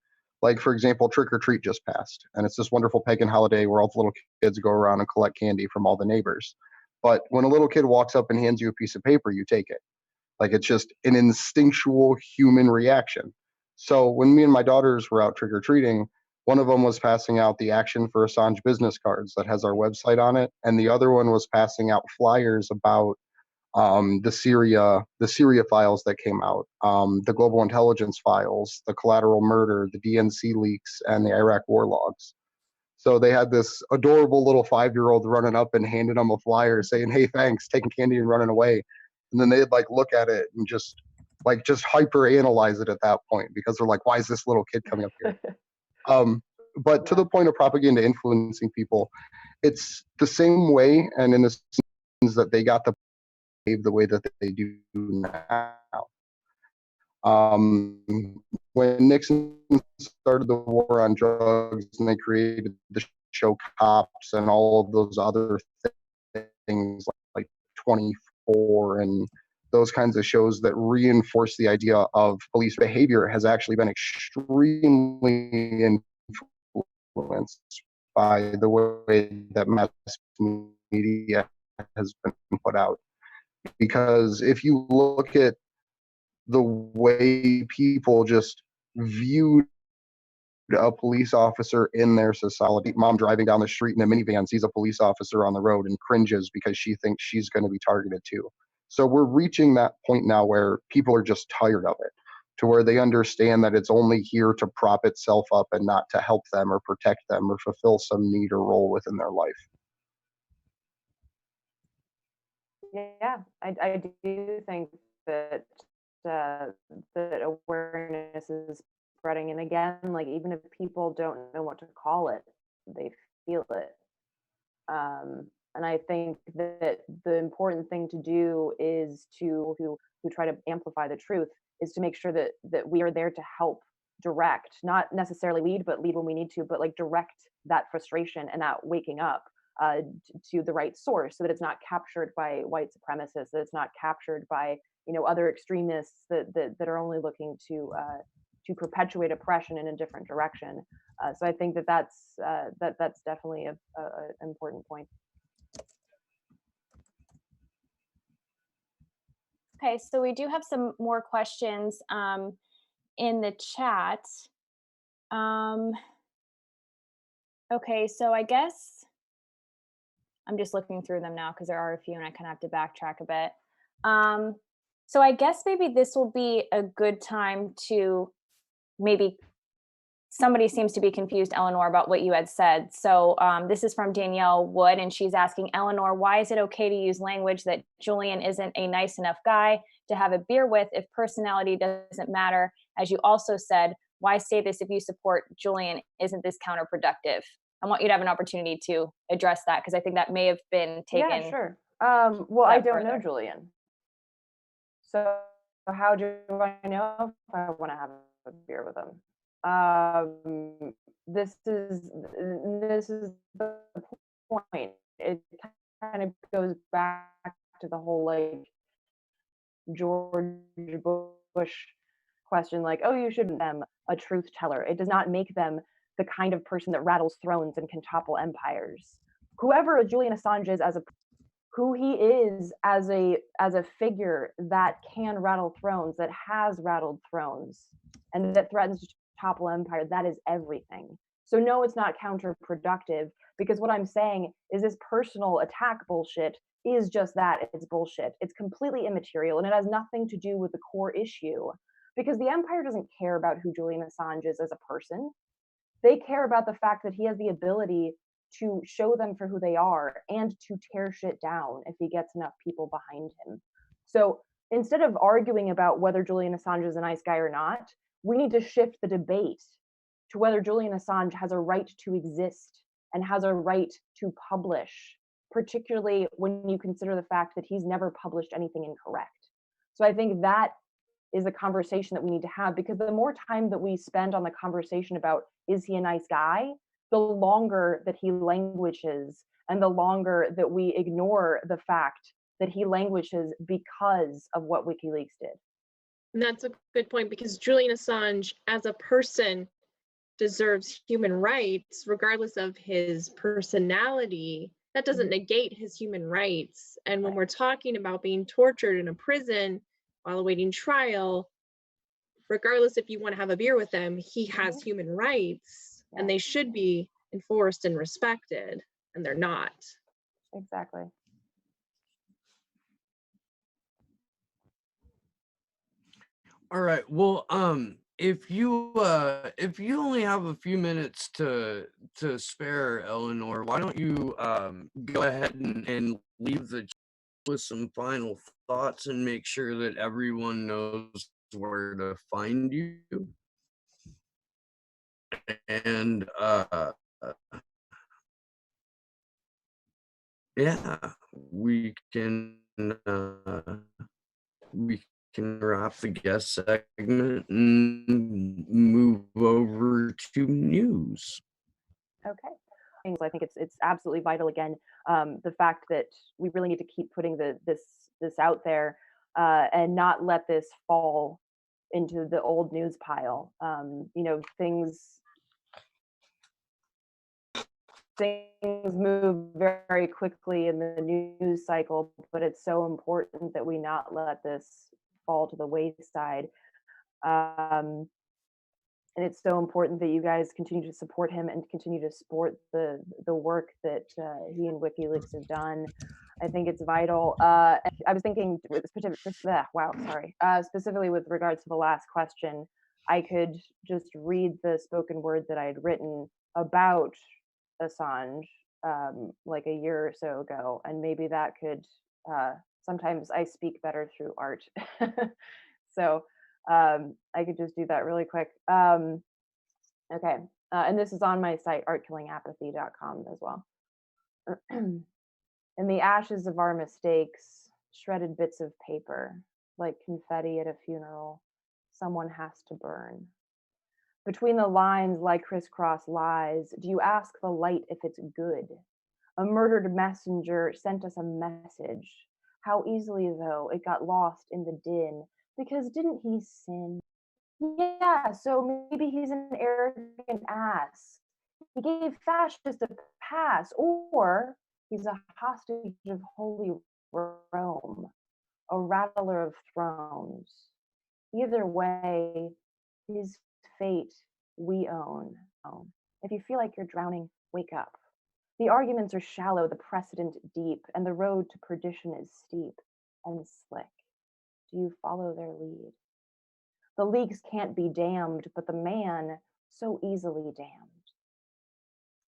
Like for example, trick or treat just passed, and it's this wonderful pagan holiday where all the little kids go around and collect candy from all the neighbors. But when a little kid walks up and hands you a piece of paper, you take it. Like it's just an instinctual human reaction. So when me and my daughters were out trick or treating, one of them was passing out the ActionForAssange business cards that has our website on it, and the other one was passing out flyers about the Syria files that came out, the global intelligence files, the collateral murder, the DNC leaks, and the Iraq war logs. So they had this adorable little 5-year-old running up and handing them a flyer saying, "Hey, thanks," taking candy and running away. And then they'd like look at it and just hyper analyze it at that point because they're like, "Why is this little kid coming up here?" But to the point of propaganda influencing people, it's the same way, and in the sense that they got to behave the way that they do now. When Nixon started the war on drugs and they created the show Cops and all of those other things like 24 and those kinds of shows that reinforce the idea of police behavior has actually been extremely influenced by the way that mass media has been put out. Because if you look at the way people just viewed a police officer in their society. Mom driving down the street in a minivan sees a police officer on the road and cringes because she thinks she's going to be targeted too. So we're reaching that point now where people are just tired of it, to where they understand that it's only here to prop itself up and not to help them or protect them or fulfill some need or role within their life. Yeah, I do think that that awareness is spreading, and again, like even if people don't know what to call it, they feel it. And I think that the important thing to do is who try to amplify the truth is to make sure that we are there to help direct, not necessarily lead, but lead when we need to, but like direct that frustration and that waking up to the right source, so that it's not captured by white supremacists, that it's not captured by other extremists that are only looking to perpetuate oppression in a different direction. So I think that's definitely an important point. Okay, so we do have some more questions in the chat. Okay, so I guess I'm just looking through them now because there are a few and I kind of have to backtrack a bit. So I guess maybe this will be a good time to maybe somebody seems to be confused, Eleanor, about what you had said. So this is from Danielle Wood, and she's asking, Eleanor, why is it okay to use language that Julian isn't a nice enough guy to have a beer with if personality doesn't matter? As you also said, why say this if you support Julian? Isn't this counterproductive? I want you to have an opportunity to address that because I think that may have been taken. Yeah, sure. Well, I don't know further. Julian. So how do I know if I want to have a beer with him? This is the point. It kind of goes back to the whole like George Bush question, like, oh, you shouldn't them a truth teller. It does not make them the kind of person that rattles thrones and can topple empires. Whoever Julian Assange is who he is as a figure that can rattle thrones, that has rattled thrones, and that threatens to topple empire, that is everything. So no, it's not counterproductive, because what I'm saying is this personal attack bullshit is just that, it's bullshit. It's completely immaterial, and it has nothing to do with the core issue, because the empire doesn't care about who Julian Assange is as a person. They care about the fact that he has the ability to show them for who they are and to tear shit down if he gets enough people behind him. So instead of arguing about whether Julian Assange is a nice guy or not, we need to shift the debate to whether Julian Assange has a right to exist and has a right to publish, particularly when you consider the fact that he's never published anything incorrect. So I think that is a conversation that we need to have, because the more time that we spend on the conversation about, is he a nice guy, the longer that he languishes, and the longer that we ignore the fact that he languishes because of what WikiLeaks did. And that's a good point, because Julian Assange as a person deserves human rights regardless of his personality. That doesn't negate his human rights. And when we're talking about being tortured in a prison while awaiting trial, regardless if you want to have a beer with them, he has human rights, and they should be enforced and respected, and they're not. Exactly. All right. Well, if you only have a few minutes to spare, Eleanor, why don't you go ahead and leave the chat with some final thoughts and make sure that everyone knows where to find you. And yeah, we can wrap the guest segment and move over to news. Okay. I think it's absolutely vital, again, the fact that we really need to keep putting this out there, and not let this fall into the old news pile. You know, things move very quickly in the news cycle, but it's so important that we not let this fall to the wayside. And it's so important that you guys continue to support him and continue to support the work that he and WikiLeaks have done. I think it's vital. I was thinking, specifically with regards to the last question, I could just read the spoken word that I had written about Assange like a year or so ago, and maybe that could. Sometimes I speak better through art, so I could just do that really quick. Okay, and this is on my site, artkillingapathy.com as well. In the ashes of our mistakes, shredded bits of paper, like confetti at a funeral, someone has to burn. Between the lines, like crisscross lies, do you ask the light if it's good? A murdered messenger sent us a message. How easily, though, it got lost in the din, because didn't he sin? Yeah, so maybe he's an arrogant ass. He gave fascists a pass, or he's a hostage of Holy Rome, a rattler of thrones. Either way, his fate we own. If you feel like you're drowning, wake up. The arguments are shallow, the precedent deep, and the road to perdition is steep and slick. Do you follow their lead? The leaks can't be damned, but the man so easily damned.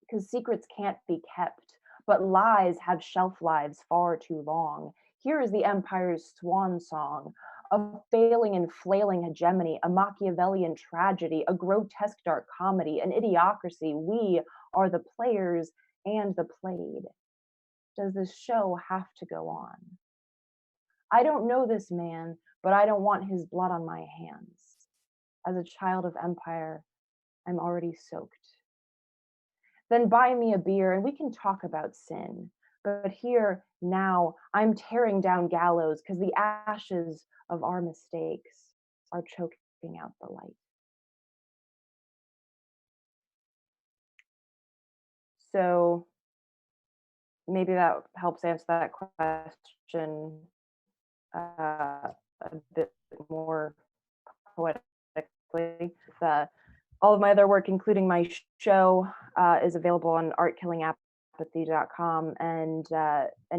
Because secrets can't be kept, but lies have shelf lives far too long. Here is the empire's swan song, a failing and flailing hegemony, a Machiavellian tragedy, a grotesque dark comedy, an idiocracy. We are the players and the played. Does this show have to go on? I don't know this man, but I don't want his blood on my hands. As a child of empire, I'm already soaked. Then buy me a beer and we can talk about sin. But here, now, I'm tearing down gallows because the ashes of our mistakes are choking out the light. So maybe that helps answer that question a bit more poetically. All of my other work, including my show, is available on artkillingapathy.com. And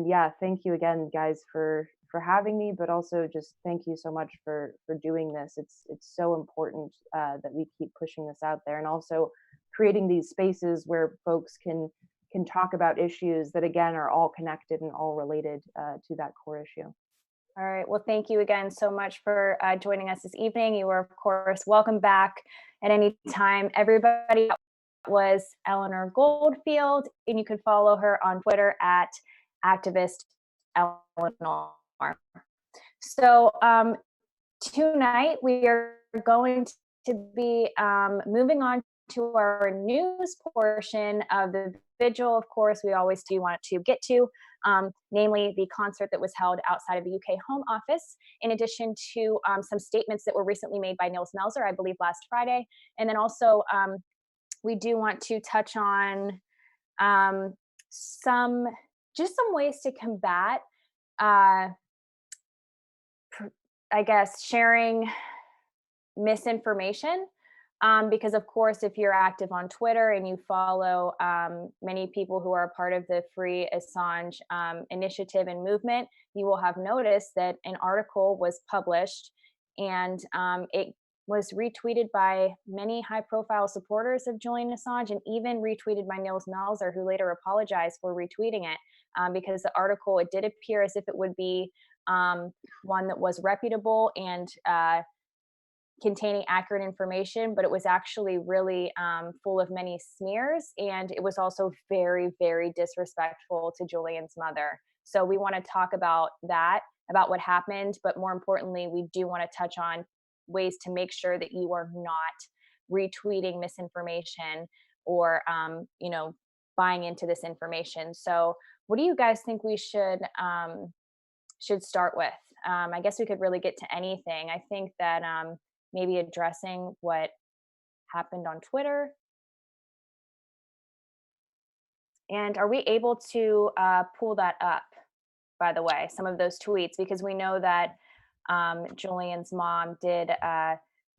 yeah, thank you again, guys, for having me, but also just thank you so much for doing this. It's so important that we keep pushing this out there, and also creating these spaces where folks can talk about issues that, again, are all connected and all related to that core issue. All right. Well, thank you again so much for joining us this evening. You are, of course, welcome back at any time. Everybody, that was Eleanor Goldfield, and you can follow her on Twitter at activist Eleanor. So tonight we are going to be moving on to our news portion of the vigil. Of course, we always do want to get to, namely the concert that was held outside of the UK Home Office, in addition to some statements that were recently made by Nils Melzer, I believe last Friday. And then also we do want to touch on some ways to combat, I guess, sharing misinformation. Because of course, if you're active on Twitter and you follow many people who are a part of the Free Assange initiative and movement, you will have noticed that an article was published and it was retweeted by many high-profile supporters of Julian Assange, and even retweeted by Nils Melzer, who later apologized for retweeting it, because the article, it did appear as if it would be one that was reputable and containing accurate information, but it was actually really full of many smears, and it was also very, very disrespectful to Julian's mother. So we want to talk about that, about what happened, but more importantly, we do want to touch on ways to make sure that you are not retweeting misinformation or buying into this information. So what do you guys think we should start with? I guess we could really get to anything. I think that maybe addressing what happened on Twitter. And are we able to pull that up, by the way, some of those tweets? Because we know that Julian's mom did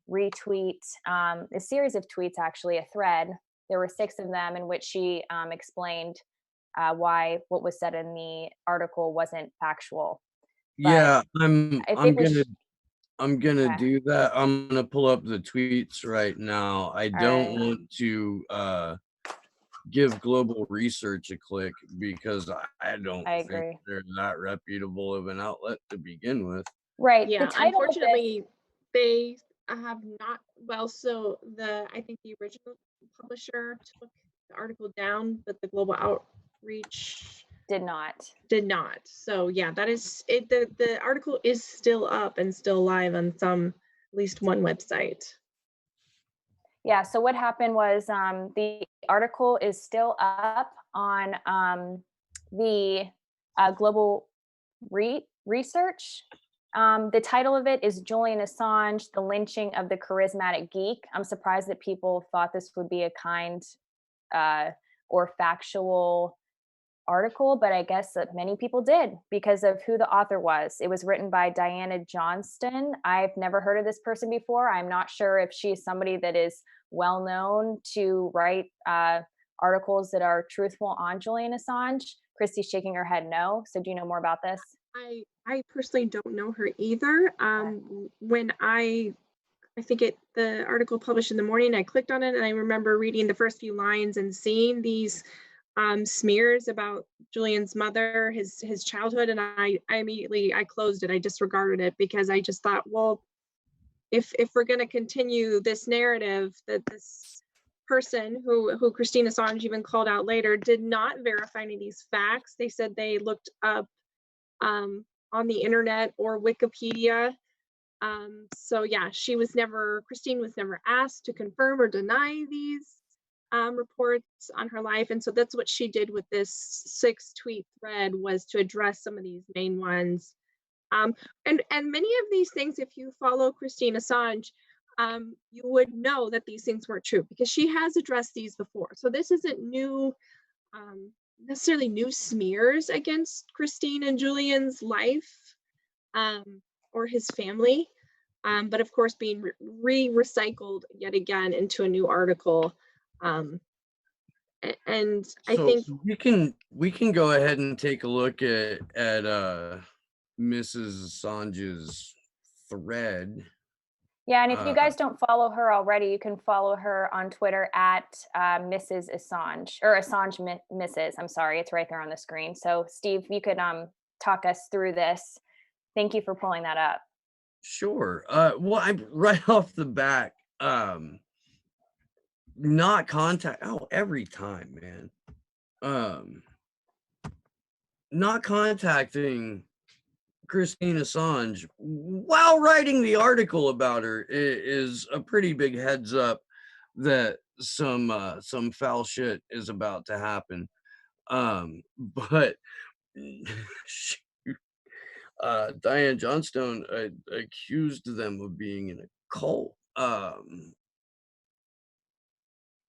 retweet a series of tweets, actually a thread. There were 6 of them in which she explained why what was said in the article wasn't factual. But Yeah, I think I'm gonna okay. do that. I'm gonna pull up the tweets right now. I don't right. want to give Global Research a click because I don't I think agree. they're that reputable of an outlet to begin with. Right. The Yeah, title of this, unfortunately, they have not. Well, so I think the original publisher took the article down, but the global outreach did not. did not. So yeah, that is it. The article is still up and still live on at least one website. Yeah, so what happened was the article is still up on the Global Research. The title of it is Julian Assange, the Lynching of the Charismatic Geek. I'm surprised that people thought this would be a kind or factual article, but I guess that many people did because of who the author was. It was written by Diana Johnston. I've never heard of this person before. I'm not sure if she's somebody that is well known to write articles that are truthful on Julian Assange. Christy's shaking her head no. So do you know more about this? I personally don't know her either. When I think the article published in the morning, I clicked on it and I remember reading the first few lines and seeing these smears about Julian's mother, his childhood, and I immediately closed it. I disregarded it because I just thought, well, if we're going to continue this narrative that this person who Christine Assange even called out later did not verify any of these facts. They said they looked up on the internet or Wikipedia. So yeah, Christine was never asked to confirm or deny these reports on her life. And so that's what she did with this 6-tweet thread, was to address some of these main ones. And many of these things, if you follow Christine Assange, you would know that these things weren't true because she has addressed these before. So this isn't new, necessarily new smears against Christine and Julian's life or his family. But of course, being recycled yet again into a new article. And I think we can go ahead and take a look at Mrs. Assange's thread. Yeah, and if you guys don't follow her already, you can follow her on Twitter at Mrs. Assange, or Assange Mrs. I'm sorry, it's right there on the screen. So Steve, you could talk us through this. Thank you for pulling that up. Sure. Well, I'm right off the back, not contact. Oh, every time, man. Not contacting Christine Assange while writing the article about her is a pretty big heads up that some foul shit is about to happen. But Diane Johnstone accused them of being in a cult.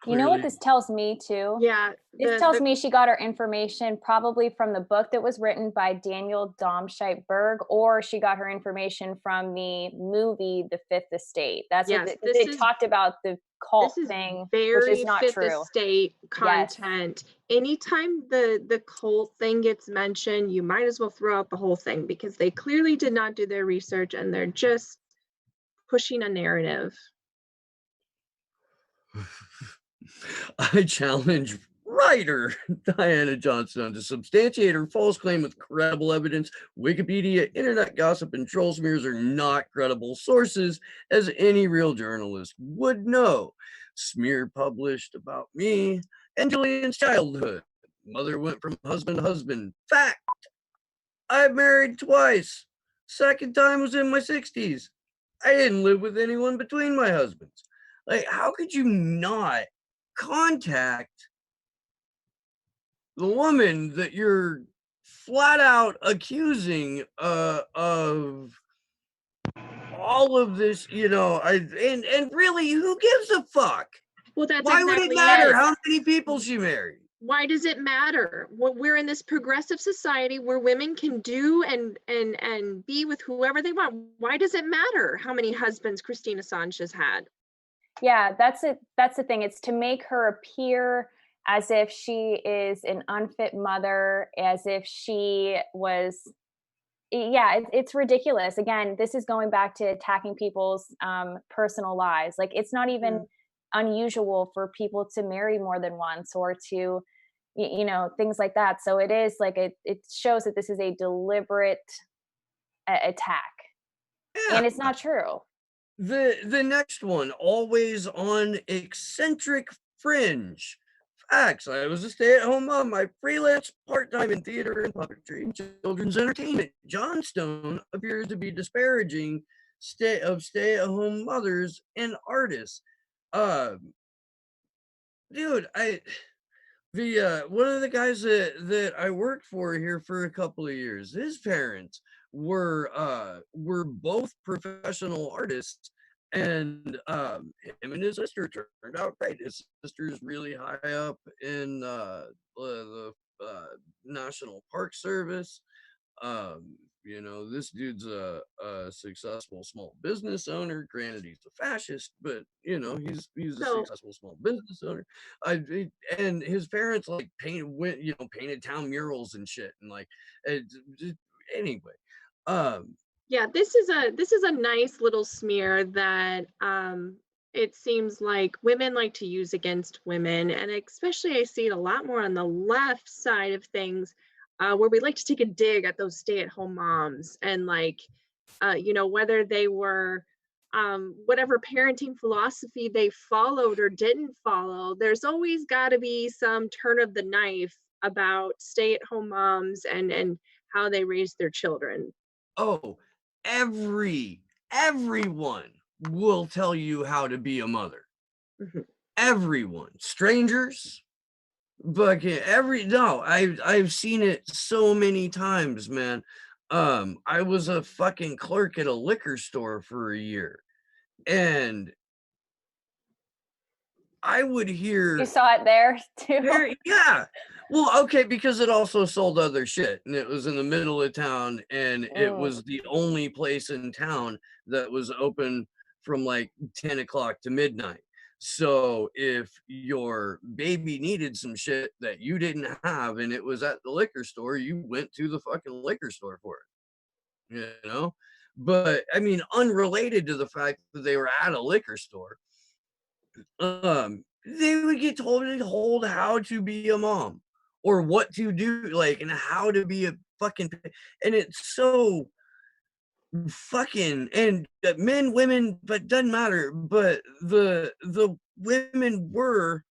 You know what Clearly, this tells me too? Yeah, This tells me she got her information probably from the book that was written by Daniel Domscheit-Berg, or she got her information from the movie The Fifth Estate. That's Yes, what they talked about, the cult this is thing, which very is not Fifth true. Estate Yes. content. Anytime the cult thing gets mentioned, you might as well throw out the whole thing, because they clearly did not do their research and they're just pushing a narrative. I challenge writer Diana Johnstone to substantiate her false claim with credible evidence. Wikipedia, internet gossip, and troll smears are not credible sources, as any real journalist would know. Smear published about me and Julian's childhood. Mother went from husband to husband. Fact. I've married twice. Second time was in my 60s. I didn't live with anyone between my husbands. Like, how could you not contact the woman that you're flat out accusing of all of this, and really, who gives a fuck? Well, that's Why would it matter how many people she married? Why does it matter? We're in this progressive society where women can do and be with whoever they want. Why does it matter how many husbands Christine Assange has had? Yeah, that's it. That's the thing. It's to make her appear as if she is an unfit mother, as if she was. Yeah, it's ridiculous. Again, this is going back to attacking people's personal lives. Like, it's not even unusual for people to marry more than once, or to, things like that. So it is like it shows that this is a deliberate attack, and it's not true. The next one, always on eccentric fringe. Facts. I was a stay-at-home mom. I freelance part-time in theater and puppetry and children's entertainment. Johnstone appears to be disparaging stay-at-home mothers and artists. Dude, one of the guys that I worked for here for a couple of years, his parents were both professional artists, and him and his sister turned out great. His sister's really high up in the National Park Service. This dude's a successful small business owner. Granted, he's a fascist, but he's a successful small business owner. And his parents like painted town murals and shit, and like anyway. Yeah, this is a nice little smear that it seems like women like to use against women, and especially I see it a lot more on the left side of things, where we like to take a dig at those stay-at-home moms, and whether they were whatever parenting philosophy they followed or didn't follow. There's always got to be some turn of the knife about stay-at-home moms and how they raise their children. Oh, everyone will tell you how to be a mother. Everyone, strangers, but I've seen it so many times, man. I was a fucking clerk at a liquor store for a year, and I would hear. You saw it there too. Yeah. Well, okay, because it also sold other shit, and it was in the middle of town, and it was the only place in town that was open from like 10 o'clock to midnight. So if your baby needed some shit that you didn't have and it was at the liquor store, you went to the fucking liquor store for it, But I mean, unrelated to the fact that they were at a liquor store, they would get told how to be a mom or what to do, like, and how to be a fucking, and it's so fucking, and men, women, but doesn't matter. But the women were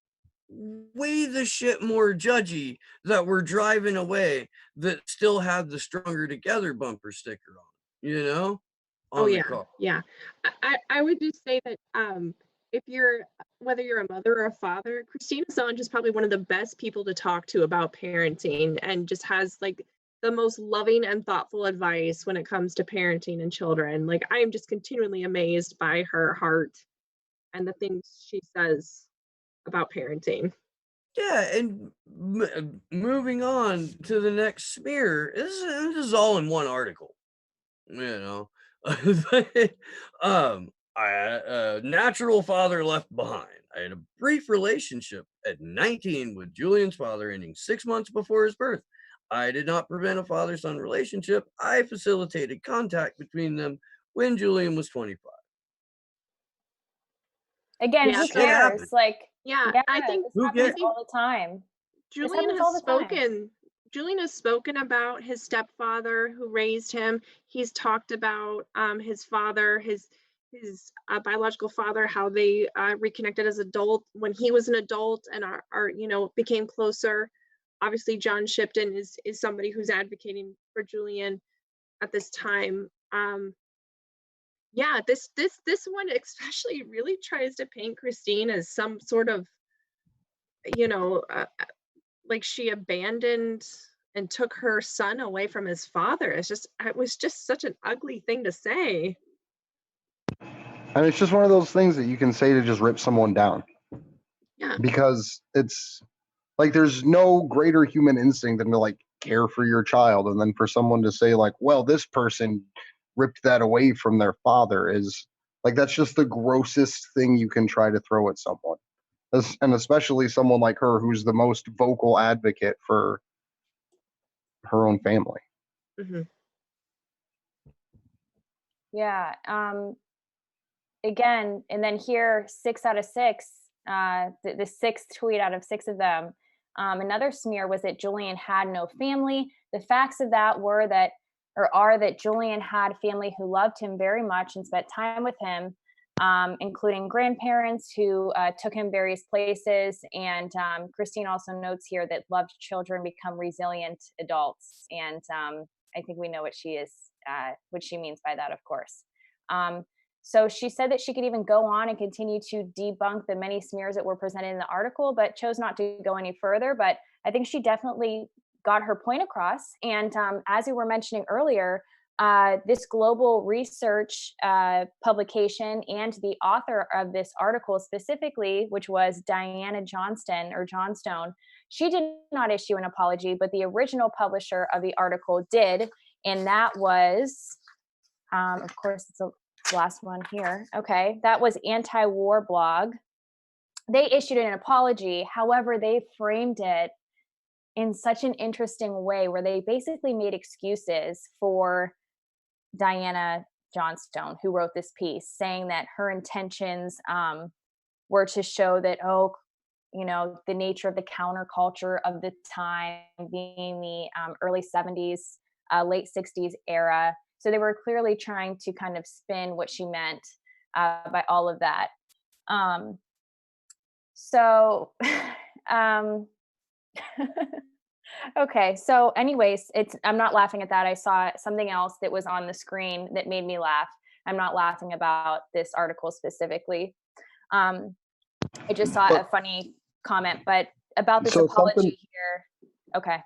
way the shit more judgy that were driving away that still had the Stronger Together bumper sticker on, Oh on the yeah, car. yeah. I would just say that if you're whether you're a mother or a father, Christina Assange is probably one of the best people to talk to about parenting, and just has like the most loving and thoughtful advice when it comes to parenting and children. Like, I am just continually amazed by her heart and the things she says about parenting. Yeah, and moving on to the next smear, this is all in one article, you know. Natural father left behind. I had a brief relationship at 19 with Julian's father, ending 6 months before his birth. I did not prevent a father-son relationship. I facilitated contact between them when Julian was 25. Again, Yeah, who Shit cares? happened. Like, Yeah, yeah, I think this Who happens cares? think all the time. This Julian happens has all the time. spoken about his stepfather who raised him. He's talked about his father, his biological father, how they reconnected as adult when he was an adult, and are became closer. Obviously, John Shipton is somebody who's advocating for Julian at this time. Yeah, this one especially really tries to paint Christine as some sort of, you know, like she abandoned and took her son away from his father. It was just such an ugly thing to say. And it's just one of those things that you can say to just rip someone down, Yeah. because it's like there's no greater human instinct than to like care for your child, and then for someone to say like, well, this person ripped that away from their father is like, that's just the grossest thing you can try to throw at someone. And especially someone like her who's the most vocal advocate for her own family. Hmm. Yeah. Again, and then here, 6 out of 6, the sixth tweet out of 6 of them. Another smear was that Julian had no family. The facts of that are that Julian had family who loved him very much and spent time with him, including grandparents who took him various places. And Christine also notes here that loved children become resilient adults. And I think we know what she means by that, of course. So she said that she could even go on and continue to debunk the many smears that were presented in the article, but chose not to go any further. But I think she definitely got her point across. And as we were mentioning earlier, this global research publication and the author of this article specifically, which was Diana Johnstone, she did not issue an apology, but the original publisher of the article did. And that was, of course, it's the last one here. Okay, that was Anti-War Blog. They issued an apology. However, they framed it in such an interesting way where they basically made excuses for Diana Johnstone, who wrote this piece, saying that her intentions were to show that, the nature of the counterculture of the time, being the early 70s, late 60s era. So they were clearly trying to kind of spin what she meant by all of that. Okay, so anyways, I'm not laughing at that. I saw something else that was on the screen that made me laugh. I'm not laughing about this article specifically. I just saw a funny comment, but about this apology here. Okay.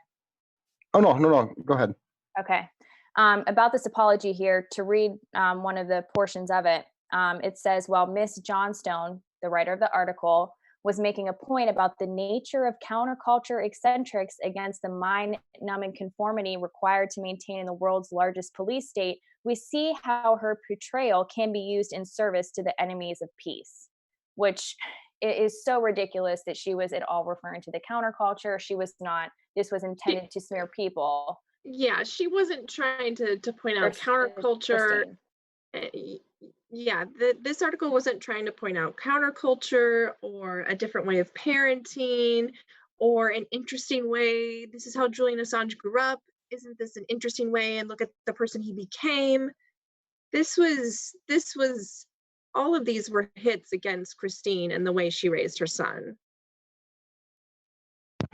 Oh, no, go ahead. Okay. About this apology here, to read one of the portions of it, it says, well, Miss Johnstone, the writer of the article, was making a point about the nature of counterculture eccentrics against the mind-numbing conformity required to maintain in the world's largest police state. We see how her portrayal can be used in service to the enemies of peace, which is so ridiculous that she was at all referring to the counterculture. She was not. This was intended to smear people. Yeah, she wasn't trying to point out counterculture. Yeah, this article wasn't trying to point out counterculture or a different way of parenting or an interesting way. This is how Julian Assange grew up. Isn't this an interesting way? And look at the person he became. This was all of these were hits against Christine and the way she raised her son.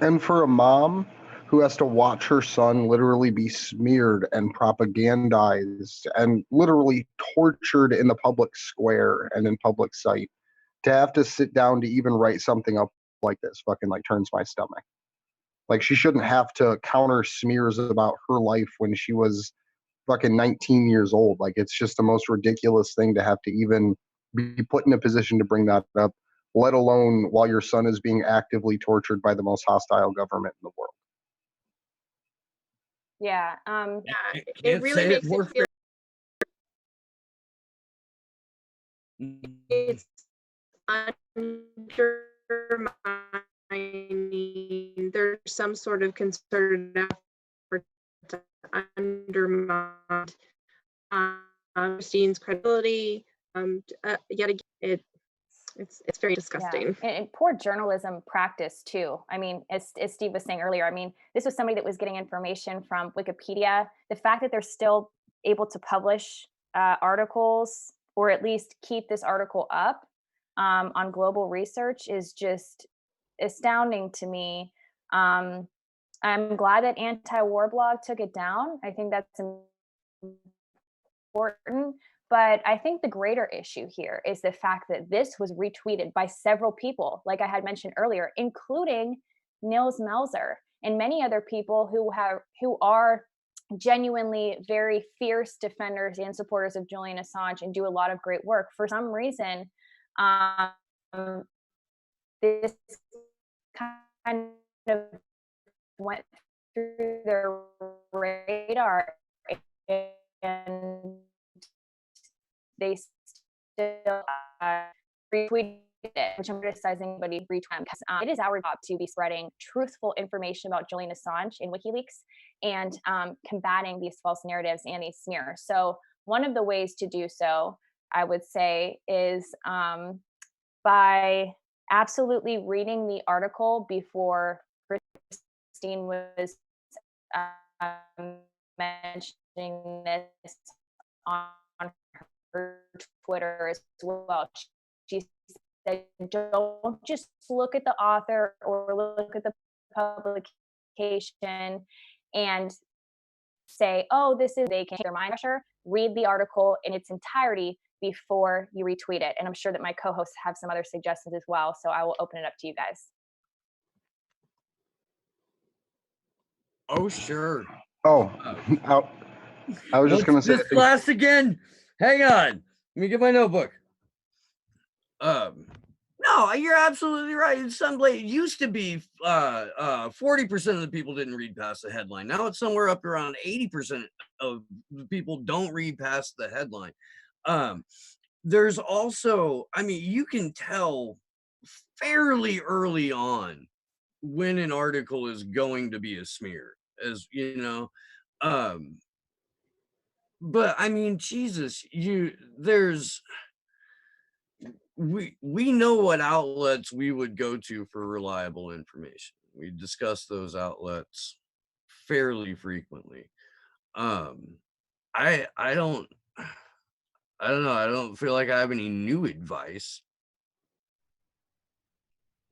And for a mom who has to watch her son literally be smeared and propagandized and literally tortured in the public square and in public sight, to have to sit down to even write something up like this fucking like turns my stomach. Like, she shouldn't have to counter smears about her life when she was fucking 19 years old. Like, it's just the most ridiculous thing to have to even be put in a position to bring that up, let alone while your son is being actively tortured by the most hostile government in the world. Yeah. Yeah, it Can't really say it makes more it feel it's undermining. There's some sort of concerted effort to undermine Christine's credibility. Yet again, it's very disgusting. Yeah. And poor journalism practice too. I mean, as Steve was saying earlier, I mean, this was somebody that was getting information from Wikipedia. The fact that they're still able to publish articles, or at least keep this article up on global research, is just astounding to me. I'm glad that Anti-War Blog took it down. I think that's important. But I think the greater issue here is the fact that this was retweeted by several people, like I had mentioned earlier, including Nils Melzer and many other people who are genuinely very fierce defenders and supporters of Julian Assange and do a lot of great work. For some reason, this kind of went through their radar, and they still retweeted it, which I'm criticizing anybody retweet, because it is our job to be spreading truthful information about Julian Assange in WikiLeaks and combating these false narratives and these smears. So one of the ways to do so, I would say, is by absolutely reading the article before Christine was mentioning this on her Twitter as well. She said, don't just look at the author or look at the publication and say, oh, this is, they can change their mind. Read the article in its entirety before you retweet it. And I'm sure that my co-hosts have some other suggestions as well. So I will open it up to you guys. Oh, sure. Oh, I was just going to say. This class again. Hang on. Let me get my notebook. No, you're absolutely right. It used to be 40% of the people didn't read past the headline. Now it's somewhere up around 80% of the people don't read past the headline. There's also, I mean, you can tell fairly early on when an article is going to be a smear, as you know. But I mean, Jesus, we know what outlets we would go to for reliable information. We discuss those outlets fairly frequently. I don't know. I don't feel like I have any new advice.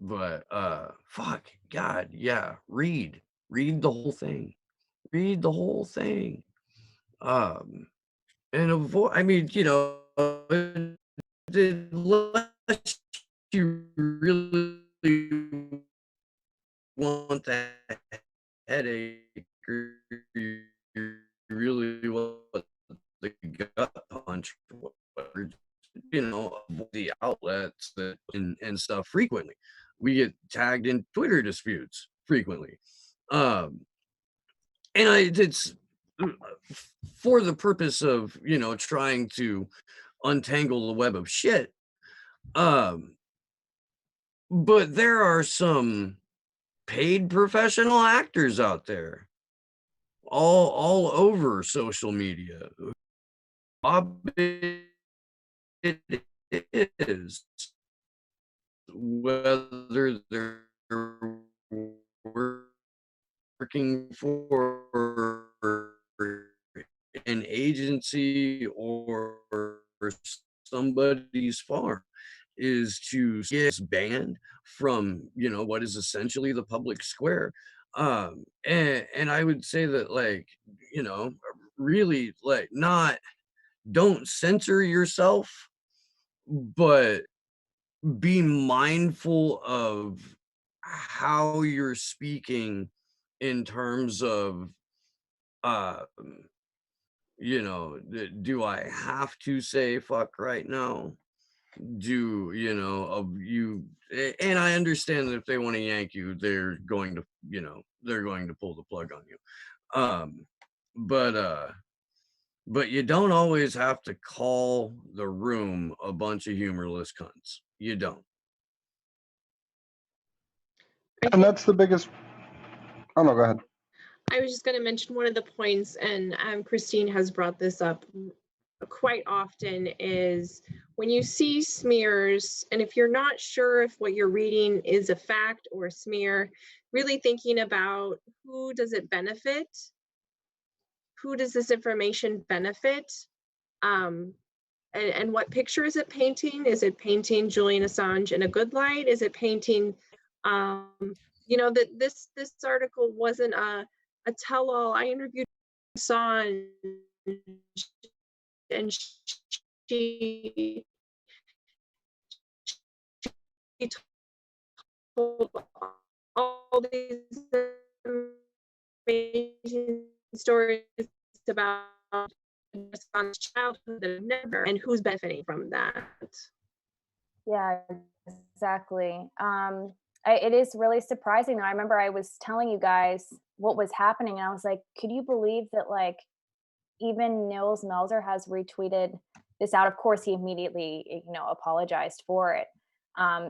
But fuck, God, yeah, read the whole thing. Read the whole thing. And avoid, I mean, you know, unless you really want that headache, or you really want the gut punch, or, you know, the outlets that and stuff frequently. We get tagged in Twitter disputes frequently. And it's for the purpose of, you know, trying to untangle the web of shit. But there are some paid professional actors out there all over social media. It is, whether they're working for an agency or somebody's farm. is to get banned from, you know, what is essentially the public square. And I would say that, like, you know, really, like, not, don't censor yourself, but be mindful of how you're speaking in terms of, um, you know, do I have to say fuck right now? Do, you know, and I understand that if they want to yank you, they're going to, you know, they're going to pull the plug on you. Um, but you don't always have to call the room a bunch of humorless cunts. You don't. And that's the biggest. Oh no, go ahead. I was just going to mention one of the points, and Christine has brought this up quite often, is when you see smears, and if you're not sure if what you're reading is a fact or a smear, really thinking about who does it benefit? Who does this information benefit? And what picture is it painting? Is it painting Julian Assange in a good light? Is it painting, you know, that this article wasn't a tell-all. I interviewed Assange, and she told all these amazing stories about Assange's childhood that never, and who's benefiting from that. Yeah, exactly. It is really surprising. I remember I was telling you guys what was happening, and I was like, could you believe that, like, even Nils Melzer has retweeted this out? Of course, he immediately, you know, apologized for it.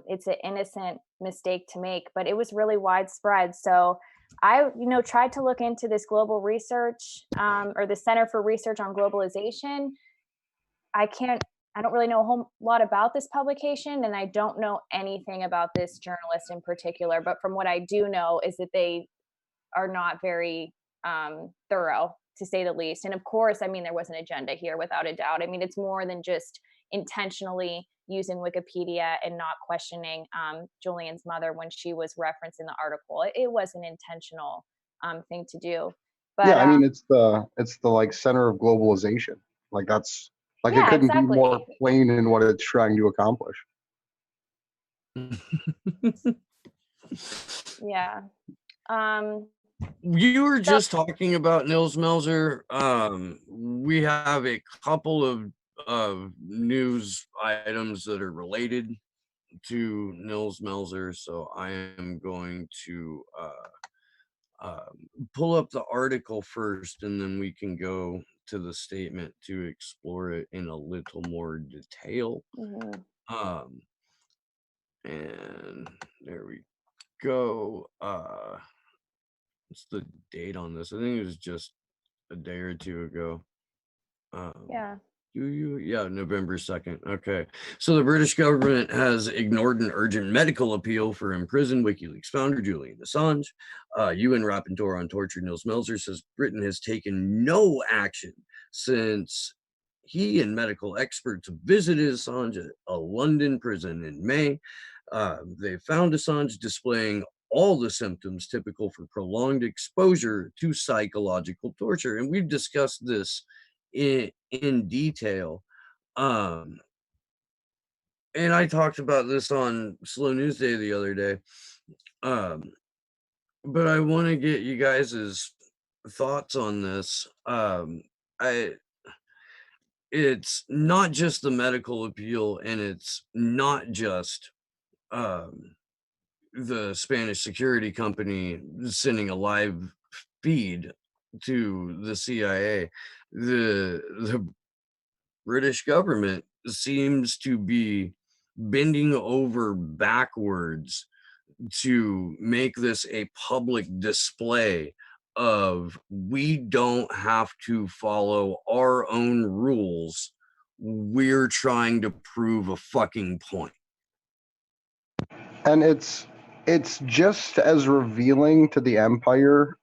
It's an innocent mistake to make, but it was really widespread. So I, you know, tried to look into this global research, or the Center for Research on Globalization. I don't really know a whole lot about this publication, and I don't know anything about this journalist in particular, but from what I do know is that they are not very thorough, to say the least. And of course, I mean, there was an agenda here without a doubt. I mean, it's more than just intentionally using Wikipedia and not questioning Julian's mother when she was referenced in the article. It was an intentional thing to do. But Yeah, I mean, it's the like center of globalization. Like that's like it yeah, couldn't be exactly. more plain in what it's trying to accomplish. Yeah. You were just talking about Nils Melzer. We have a couple of news items that are related to Nils Melzer, so I am going to pull up the article first, and then we can go to the statement to explore it in a little more detail. Mm-hmm. And there we go. What's the date on this? I think it was just a day or two ago. Yeah. Yeah, November 2nd. Okay. So the British government has ignored an urgent medical appeal for imprisoned WikiLeaks founder Julian Assange. UN rapporteur on torture Nils Melzer says Britain has taken no action since he and medical experts visited Assange at a London prison in May. They found Assange displaying all the symptoms typical for prolonged exposure to psychological torture. And we've discussed this in detail. And I talked about this on Slow News Day the other day. But I want to get you guys' thoughts on this. It's not just the medical appeal, and it's not just the Spanish security company sending a live feed to the CIA. The British government seems to be bending over backwards to make this a public display of, we don't have to follow our own rules. We're trying to prove a fucking point. And it's just as revealing to the empire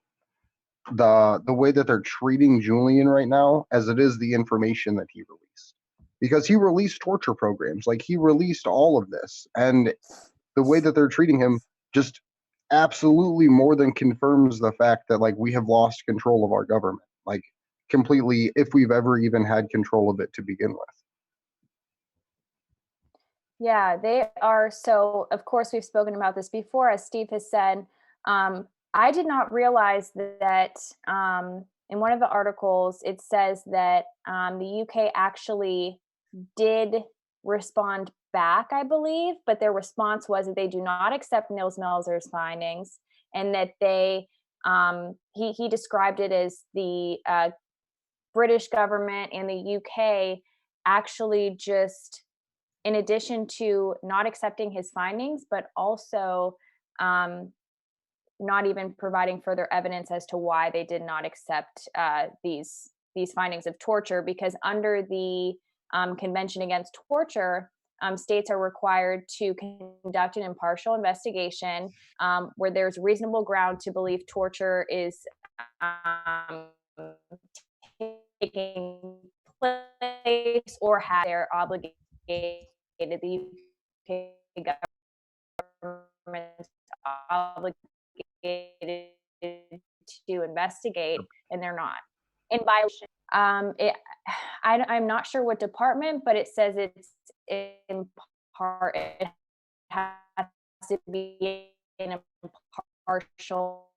the way that they're treating Julian right now as it is the information that he released. because he released torture programs. Like, he released all of this, and the way that they're treating him just absolutely more than confirms the fact that, like, we have lost control of our government, like, completely, if we've ever even had control of it to begin with. Yeah, they are. So, of course, we've spoken about this before, as Steve has said. I did not realize that in one of the articles, it says that the UK actually did respond back, I believe, but their response was that they do not accept Nils Melzer's findings, and that he described it as the British government and the UK actually just, in addition to not accepting his findings, but also not even providing further evidence as to why they did not accept these findings of torture, because under the Convention Against Torture, states are required to conduct an impartial investigation where there's reasonable ground to believe torture is taking place or have they're obligated, the UK government obligated to investigate, and they're not in violation. I'm not sure what department, but it says it's in part, it has to be an impartial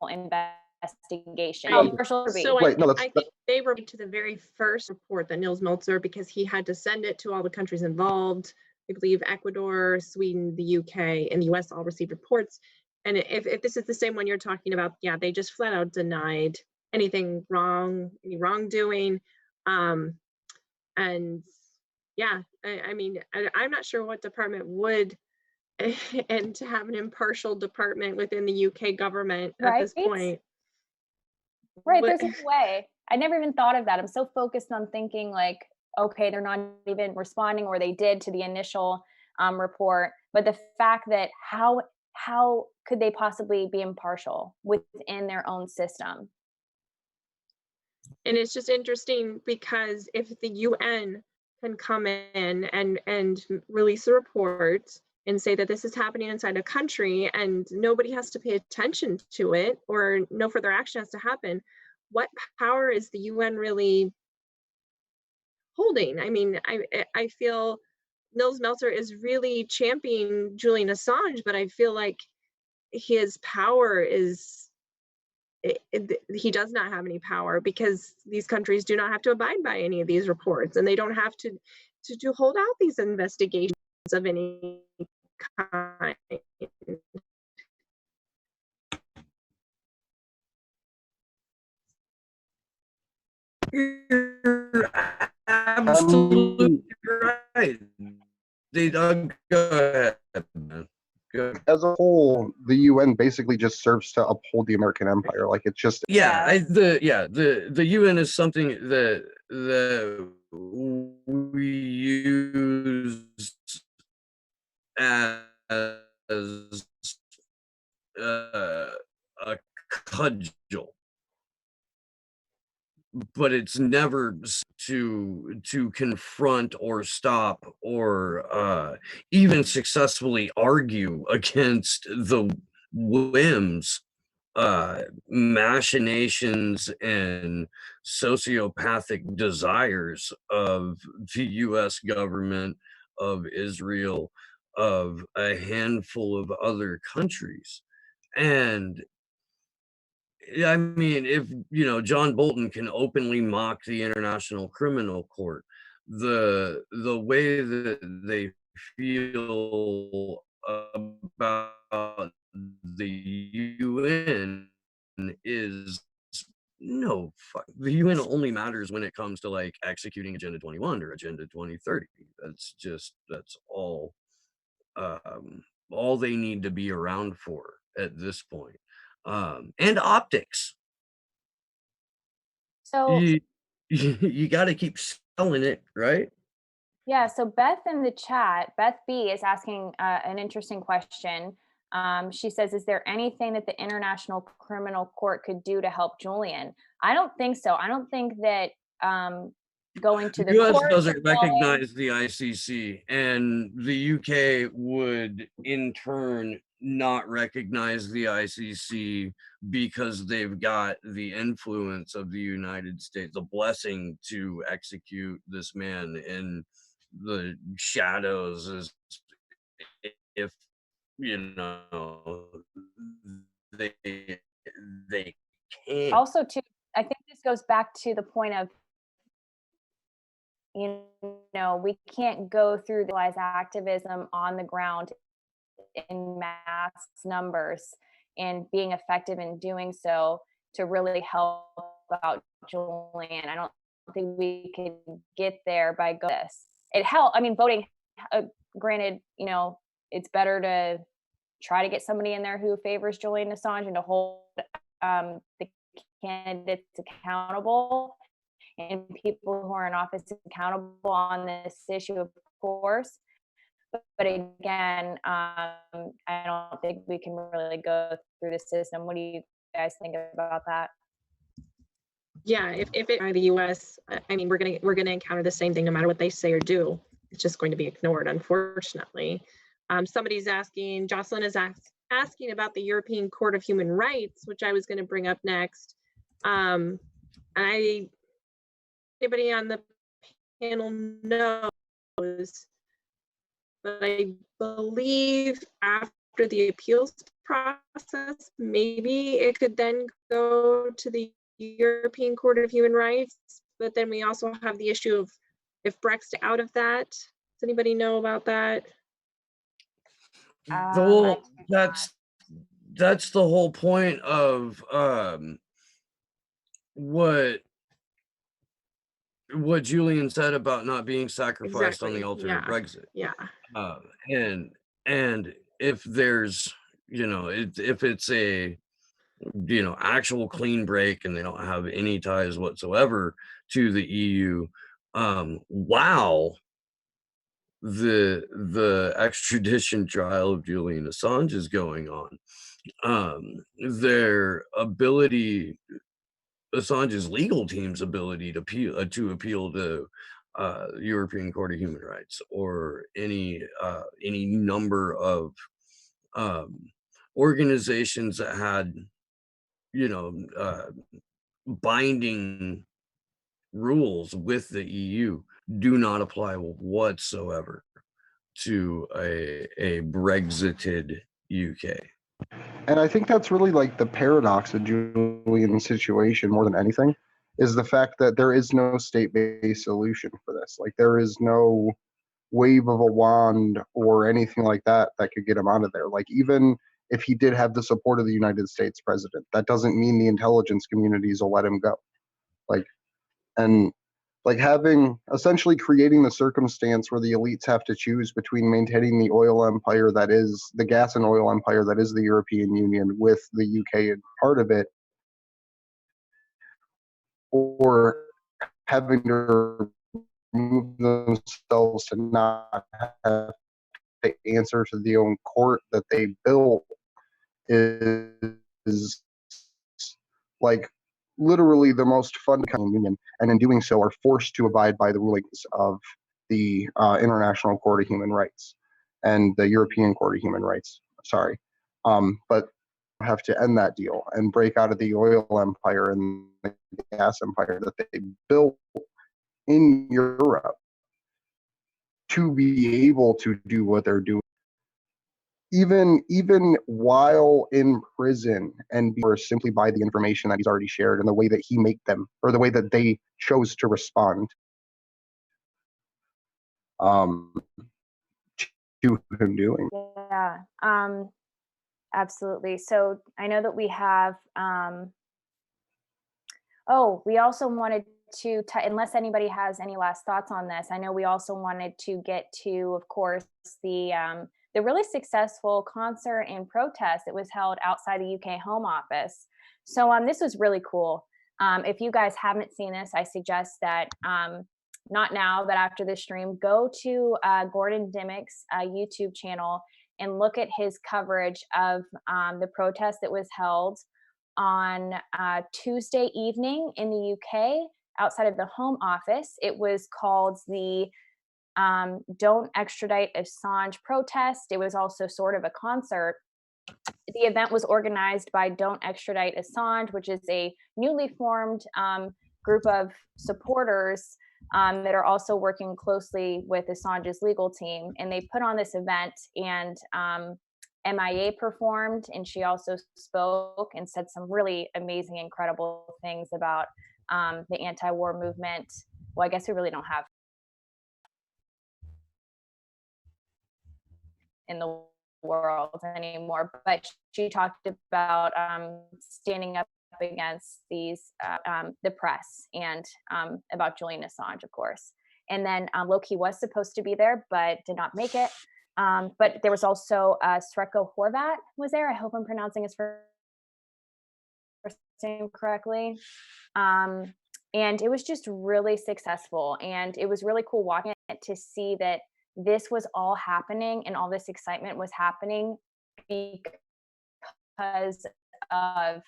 investigation. So Wait, no, I think they were to the very first report that Nils Melzer, because he had to send it to all the countries involved. I believe Ecuador, Sweden, the UK, and the US all received reports. And if this is the same one you're talking about, yeah, they just flat out denied anything wrong, any wrongdoing. And yeah, I mean, I'm not sure what department would, and to have an impartial department within the UK government at this point. Right, there's no way. I never even thought of that. I'm so focused on thinking like, okay, they're not even responding, or they did to the initial report. But the fact that how could they possibly be impartial within their own system? And it's just interesting because if the UN can come in and release a report and say that this is happening inside a country and nobody has to pay attention to it, or no further action has to happen, what power is the UN really holding? I mean, I feel Nils Melzer is really championing Julian Assange, but I feel like his power is, he does not have any power, because these countries do not have to abide by any of these reports, and they don't have to hold out these investigations of any kind. You're absolutely right. They go ahead, man. As a whole, the UN basically just serves to uphold the American empire. Like, it's just the UN is something that we use as a cudgel, but it's never to confront or stop or even successfully argue against the whims, machinations, and sociopathic desires of the US government, of Israel, of a handful of other countries. And I mean, if John Bolton can openly mock the International Criminal Court, the way that they feel about the UN is no fuck. The UN only matters when it comes to like executing Agenda 21 or Agenda 2030. That's all they need to be around for at this point. And optics. So You got to keep selling it, right? yeah, so Beth in the chat, Beth B is asking an interesting question. She says, is there anything that the International Criminal Court could do to help Julian? I don't think so. I don't think that going to the The US courts doesn't and going. recognize the ICC, and the UK would in turn not recognize the ICC because they've got the influence of the United States, the blessing to execute this man in the shadows, as if, you know, they they can't. Also, too, I think this goes back to the point of, you know, we can't go through the legalized activism on the ground in mass numbers and being effective in doing so to really help out Julian. I don't think we can get there by this. It helped. I mean, voting, granted, you know, it's better to try to get somebody in there who favors Julian Assange and to hold the candidates accountable and people who are in office accountable on this issue, of course. But again, I don't think we can really go through the system. What do you guys think about that? Yeah, if it by the US, I mean, we're gonna encounter the same thing no matter what they say or do. It's just going to be ignored, unfortunately. Somebody's asking, Jocelyn is asking about the European Court of Human Rights, which I was going to bring up next. Anybody on the panel knows, but I believe after the appeals process, maybe it could then go to the European Court of Human Rights. But then we also have the issue of if Brexit out of that. Does anybody know about that? Well, that's the whole point of what Julian said about not being sacrificed on the altar of Brexit. Yeah. And if there's, you know, if it's a, you know, actual clean break and they don't have any ties whatsoever to the EU, wow, the extradition trial of Julian Assange is going on. Their ability, Assange's legal team's ability to appeal to European Court of Human Rights or any number of organizations that had, you know, binding rules with the EU do not apply whatsoever to a Brexited UK. And I think that's really like the paradox of Julian's situation more than anything, is the fact that there is no state-based solution for this. Like there is no wave of a wand or anything like that that could get him out of there. Like even if he did have the support of the United States president, that doesn't mean the intelligence communities will let him go. Like, and like having essentially creating the circumstance where the elites have to choose between maintaining the oil empire that is the gas and oil empire that is the European Union with the UK and part of it, or having to remove themselves to not have to answer to the own court that they built is like literally the most fundamental union, and in doing so are forced to abide by the rulings of the International Court of Human Rights and the European Court of Human Rights. Sorry, but have to end that deal and break out of the oil empire and the gas empire that they built in Europe to be able to do what they're doing. Even while in prison, and simply by the information that he's already shared and the way that he made them, or the way that they chose to respond to him doing. Yeah, absolutely. So I know that we have, we also wanted to, unless anybody has any last thoughts on this, I know we also wanted to get to, of course, the really successful concert and protest that was held outside the UK Home Office. So this was really cool. If you guys haven't seen this, I suggest that not now, but after the stream, go to Gordon Dimmick's YouTube channel and look at his coverage of the protest that was held on Tuesday evening in the UK outside of the Home Office. It was called the Don't Extradite Assange protest. It was also sort of a concert. The event was organized by Don't Extradite Assange, which is a newly formed group of supporters that are also working closely with Assange's legal team. And they put on this event, and MIA performed, and she also spoke and said some really amazing, incredible things about the anti-war movement. Well, I guess we really don't have in the world anymore, but she talked about standing up against these the press, and about Julian Assange, of course. And then Loki was supposed to be there but did not make it. But there was also Sreko Horvat was there. I hope I'm pronouncing his first name correctly. And it was just really successful, and it was really cool watching it to see that this was all happening, and all this excitement was happening because of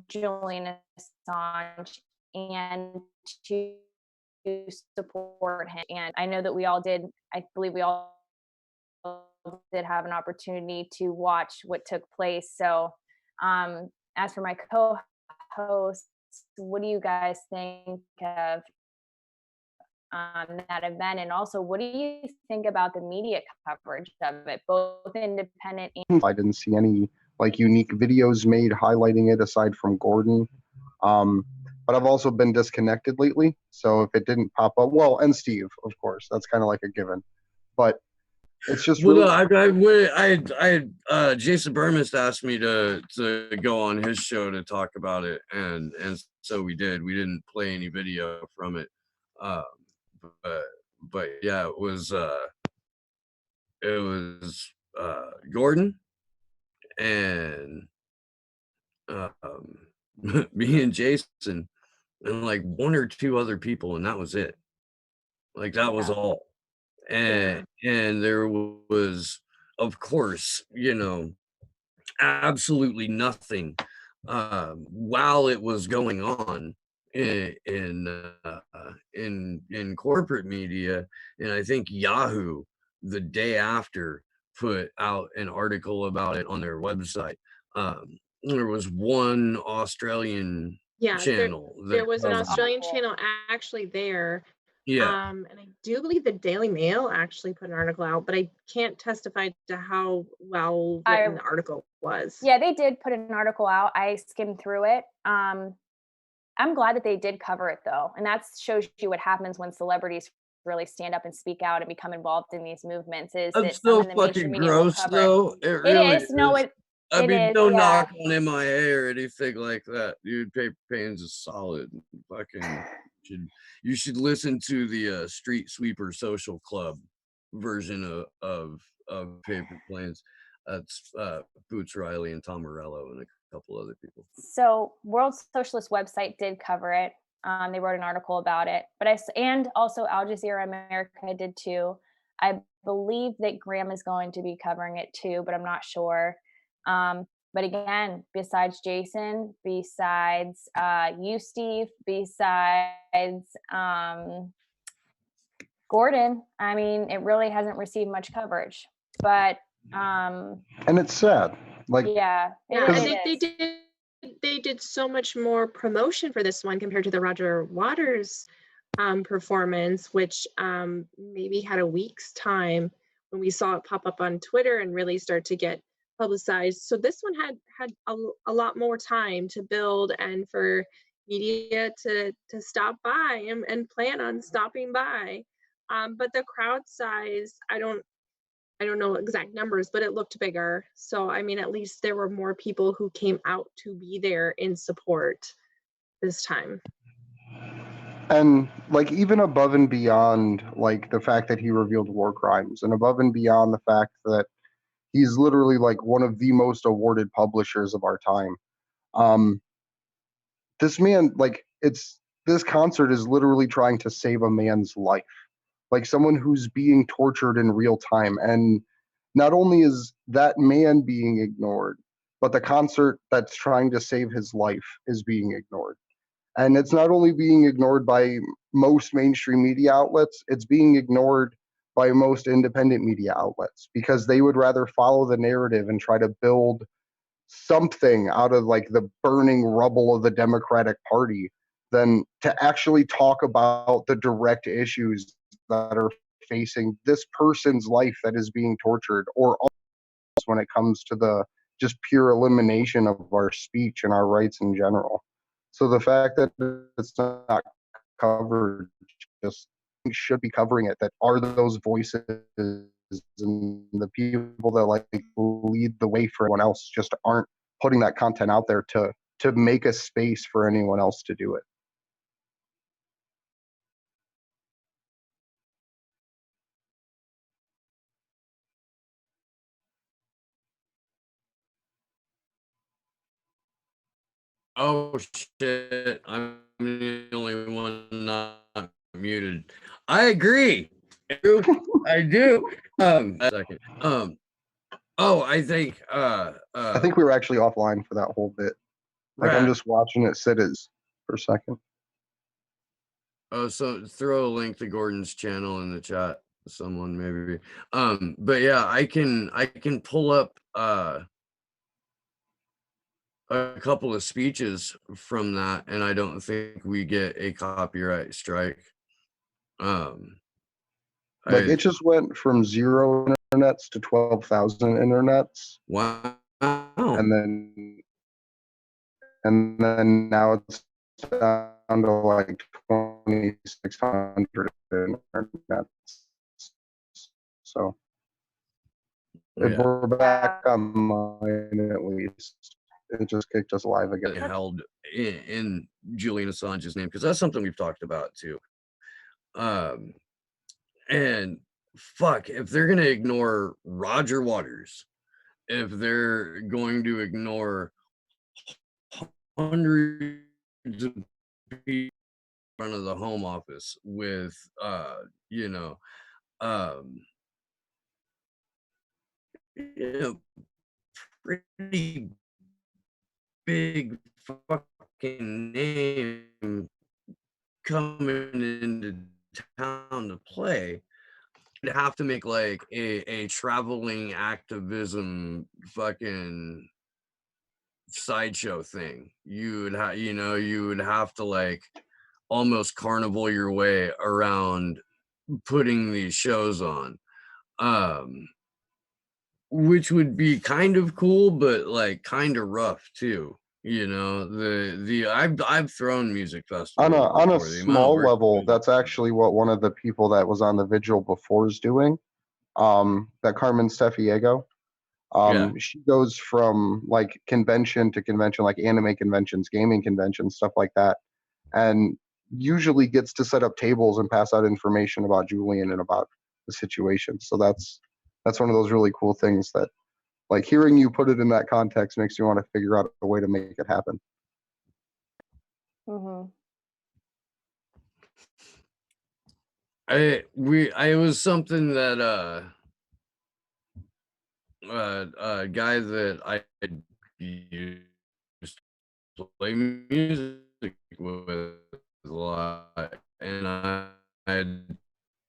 Julian Assange, and to support him. And I know that we all did, I believe we all did have an opportunity to watch what took place. So as for my co-hosts, what do you guys think of that event? And also, what do you think about the media coverage of it, both independent and— I didn't see any like unique videos made highlighting it aside from Gordon. But I've also been disconnected lately, so if it didn't pop up, well, and Steve, of course, that's kind of like a given. But it's just really. Jason Burmist asked me to go on his show to talk about it, and so we did. We didn't play any video from it, but yeah, it was Gordon and me and Jason and like one or two other people, and that was it. Like that was all. And there was, of course, absolutely nothing while it was going on in corporate media. And I think Yahoo the day after put out an article about it on their website. There was one Australian channel there was an Australian channel actually there. And I do believe the Daily Mail actually put an article out, but I can't testify to how well written the article was. Yeah, they did put an article out. I skimmed through it. I'm glad that they did cover it, though. And that shows you what happens when celebrities really stand up and speak out and become involved in these movements. Is it's so fucking gross, though. It really is. No, I mean, no knock on MIA or anything like that, dude. Paper Planes is solid. Fucking you should listen to the Street Sweeper Social Club version of Paper Planes. That's Boots Riley and Tom Morello and a couple other people. So World Socialist website did cover it. They wrote an article about it, and also Al Jazeera America did too. I believe that Graham is going to be covering it too, but I'm not sure. But again, besides Jason, besides you, Steve, besides Gordon, I mean, it really hasn't received much coverage. But and it's sad. Like, yeah, I think they did so much more promotion for this one compared to the Roger Waters performance, which maybe had a week's time when we saw it pop up on Twitter and really start to get publicized. So this one had a lot more time to build and for media to stop by and plan on stopping by. But the crowd size, I don't know exact numbers, but it looked bigger. So I mean, at least there were more people who came out to be there in support this time. And like even above and beyond like the fact that he revealed war crimes, and above and beyond the fact that he's literally like one of the most awarded publishers of our time. This man, like, this concert is literally trying to save a man's life, like someone who's being tortured in real time. And not only is that man being ignored, but the concert that's trying to save his life is being ignored. And it's not only being ignored by most mainstream media outlets, it's being ignored by most independent media outlets because they would rather follow the narrative and try to build something out of like the burning rubble of the Democratic Party than to actually talk about the direct issues that are facing this person's life that is being tortured, or when it comes to the just pure elimination of our speech and our rights in general. So the fact that it's not covered, just should be covering it, that are those voices and the people that like lead the way for everyone else just aren't putting that content out there to make a space for anyone else to do it. Oh shit, I'm the only one not muted. I agree. I do. A second. I think I think we were actually offline for that whole bit. Like I'm just watching it sit as for a second. Oh, so throw a link to Gordon's channel in the chat, someone maybe. But yeah, I can pull up a couple of speeches from that, and I don't think we get a copyright strike. Like it just went from 0 internets to 12,000 internets. Wow. And then now it's down to like 2,600 internets. So if we're back online at least. It just kicked us live again. Held in Julian Assange's name, because that's something we've talked about too. And fuck, if they're gonna ignore Roger Waters, if they're going to ignore hundreds of people in front of the Home Office with pretty big fucking name coming into town to play, you'd have to make like a traveling activism fucking sideshow thing. You would have to like almost carnival your way around putting these shows on, which would be kind of cool, but like kind of rough too. I've thrown music festivals on a small level. That's actually what one of the people that was on the vigil before is doing. That Carmen Stefiego. She goes from like convention to convention, like anime conventions, gaming conventions, stuff like that, and usually gets to set up tables and pass out information about Julian and about the situation. So that's one of those really cool things that, like, hearing you put it in that context makes you want to figure out a way to make it happen. Mm-hmm. It was something that a guy that I used to play music with a lot, and I had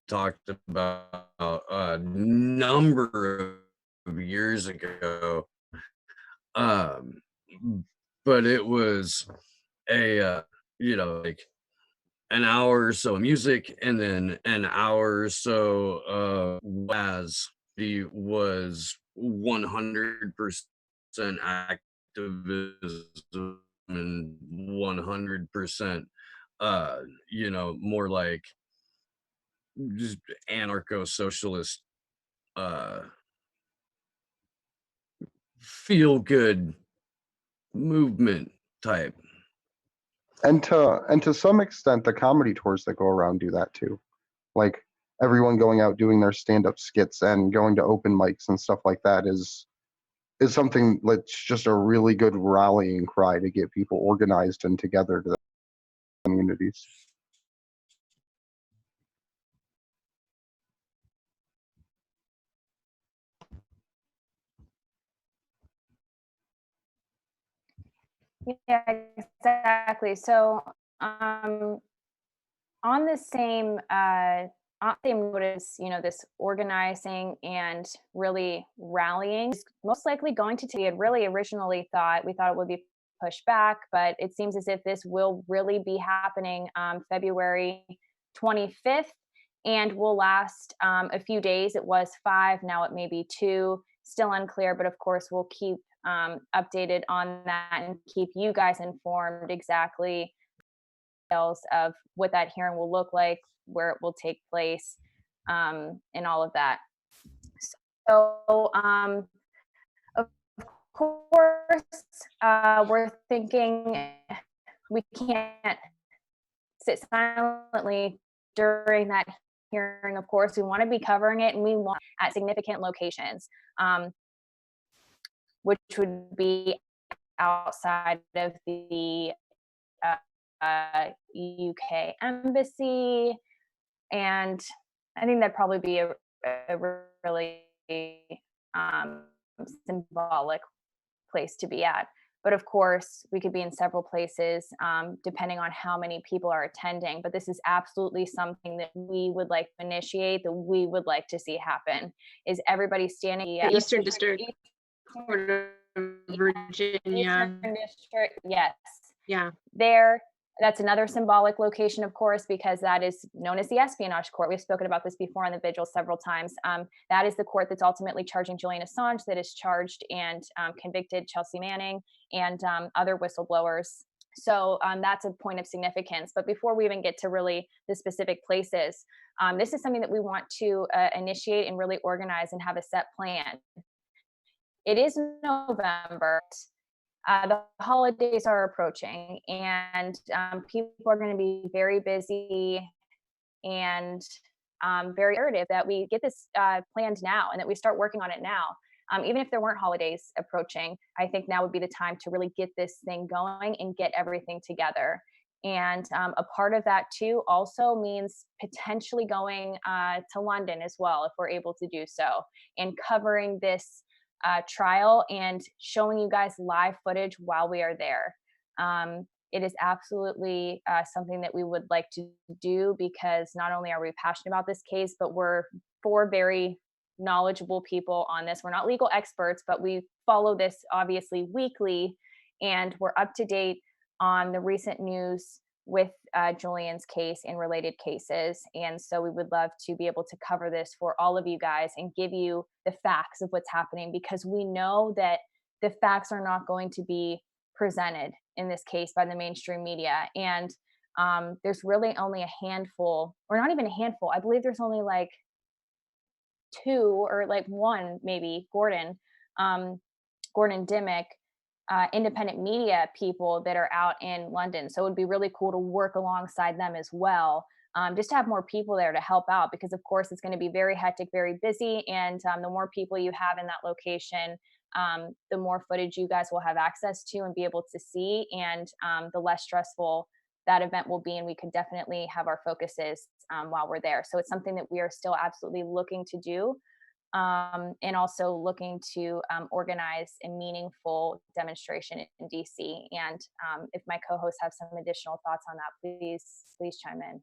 talked about a number of years ago. But it was a like an hour or so of music, and then an hour or so as he was 100% activism and 100% more like just anarcho-socialist feel good movement type. And to some extent, the comedy tours that go around do that too. Like everyone going out doing their stand-up skits and going to open mics and stuff like that is something that's just a really good rallying cry to get people organized and together to the communities. Yeah, exactly. So on the same notice, this organizing and really rallying is most likely going to take. We had really originally thought it would be pushed back, but it seems as if this will really be happening February 25th and will last a few days. It was 5, now it may be 2, still unclear, but of course we'll keep updated on that and keep you guys informed exactly details of what that hearing will look like, where it will take place, and all of that. So, of course, we're thinking we can't sit silently during that hearing. Of course, we want to be covering it, and we want at significant locations, which would be outside of the UK embassy, and I think that'd probably be a really symbolic place to be at. But of course, we could be in several places depending on how many people are attending. But this is absolutely something that we would like to initiate, that we would like to see happen. Is everybody standing? The Eastern District Court of Virginia. Eastern District, yes. Yeah. There, that's another symbolic location, of course, because that is known as the espionage court. We've spoken about this before on the vigil several times. That is the court that's ultimately charging Julian Assange, that is charged and convicted Chelsea Manning and other whistleblowers. So that's a point of significance. But before we even get to really the specific places, this is something that we want to initiate and really organize and have a set plan. It is November. The holidays are approaching, and people are going to be very busy and very imperative that we get this planned now and that we start working on it now. Even if there weren't holidays approaching, I think now would be the time to really get this thing going and get everything together. And a part of that too also means potentially going to London as well, if we're able to do so, and covering this trial and showing you guys live footage while we are there. It is absolutely something that we would like to do, because not only are we passionate about this case, but we're 4 very knowledgeable people on this. We're not legal experts, but we follow this obviously weekly, and we're up to date on the recent news with Julian's case and related cases. And so we would love to be able to cover this for all of you guys and give you the facts of what's happening, because we know that the facts are not going to be presented in this case by the mainstream media. And there's really only a handful, or not even a handful. I believe there's only like 2 or like 1, maybe, Gordon Dimmick, independent media people that are out in London. So it would be really cool to work alongside them as well, just to have more people there to help out, because of course it's going to be very hectic, very busy. And the more people you have in that location, the more footage you guys will have access to and be able to see, and the less stressful that event will be. And we could definitely have our focuses while we're there. So it's something that we are still absolutely looking to do. And also looking to organize a meaningful demonstration in DC. And if my co-hosts have some additional thoughts on that, please chime in.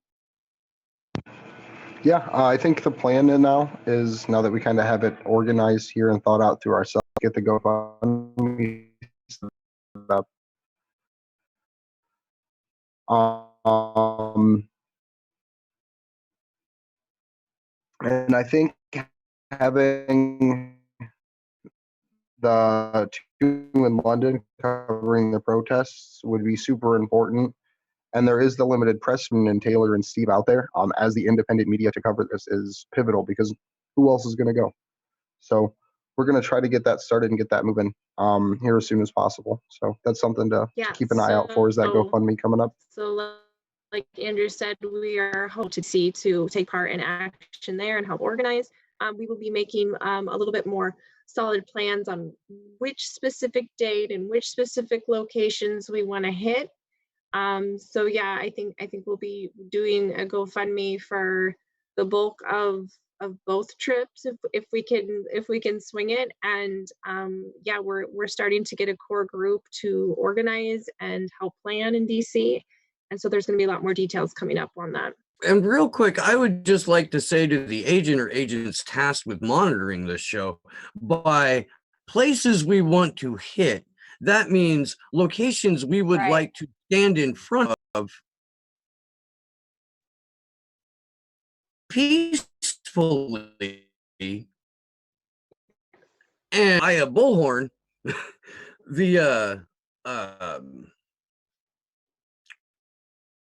Yeah, I think the plan now that we kind of have it organized here and thought out through ourselves, get the GoFundMe set up. And I think having the 2 in London covering the protests would be super important. And there is the limited Pressman and Taylor and Steve out there as the independent media to cover this is pivotal, because who else is going to go? So we're going to try to get that started and get that moving here as soon as possible. So that's something to keep an eye out for, is that GoFundMe coming up. So like Andrew said, we are hoping to see to take part in action there and help organize. We will be making a little bit more solid plans on which specific date and which specific locations we want to hit. So yeah, I think we'll be doing a GoFundMe for the bulk of both trips if we can swing it. And yeah, we're starting to get a core group to organize and help plan in DC. And so there's going to be a lot more details coming up on that. And real quick, I would just like to say to the agent or agents tasked with monitoring this show, by places we want to hit, that means locations we would like to stand in front of peacefully and by a bullhorn, the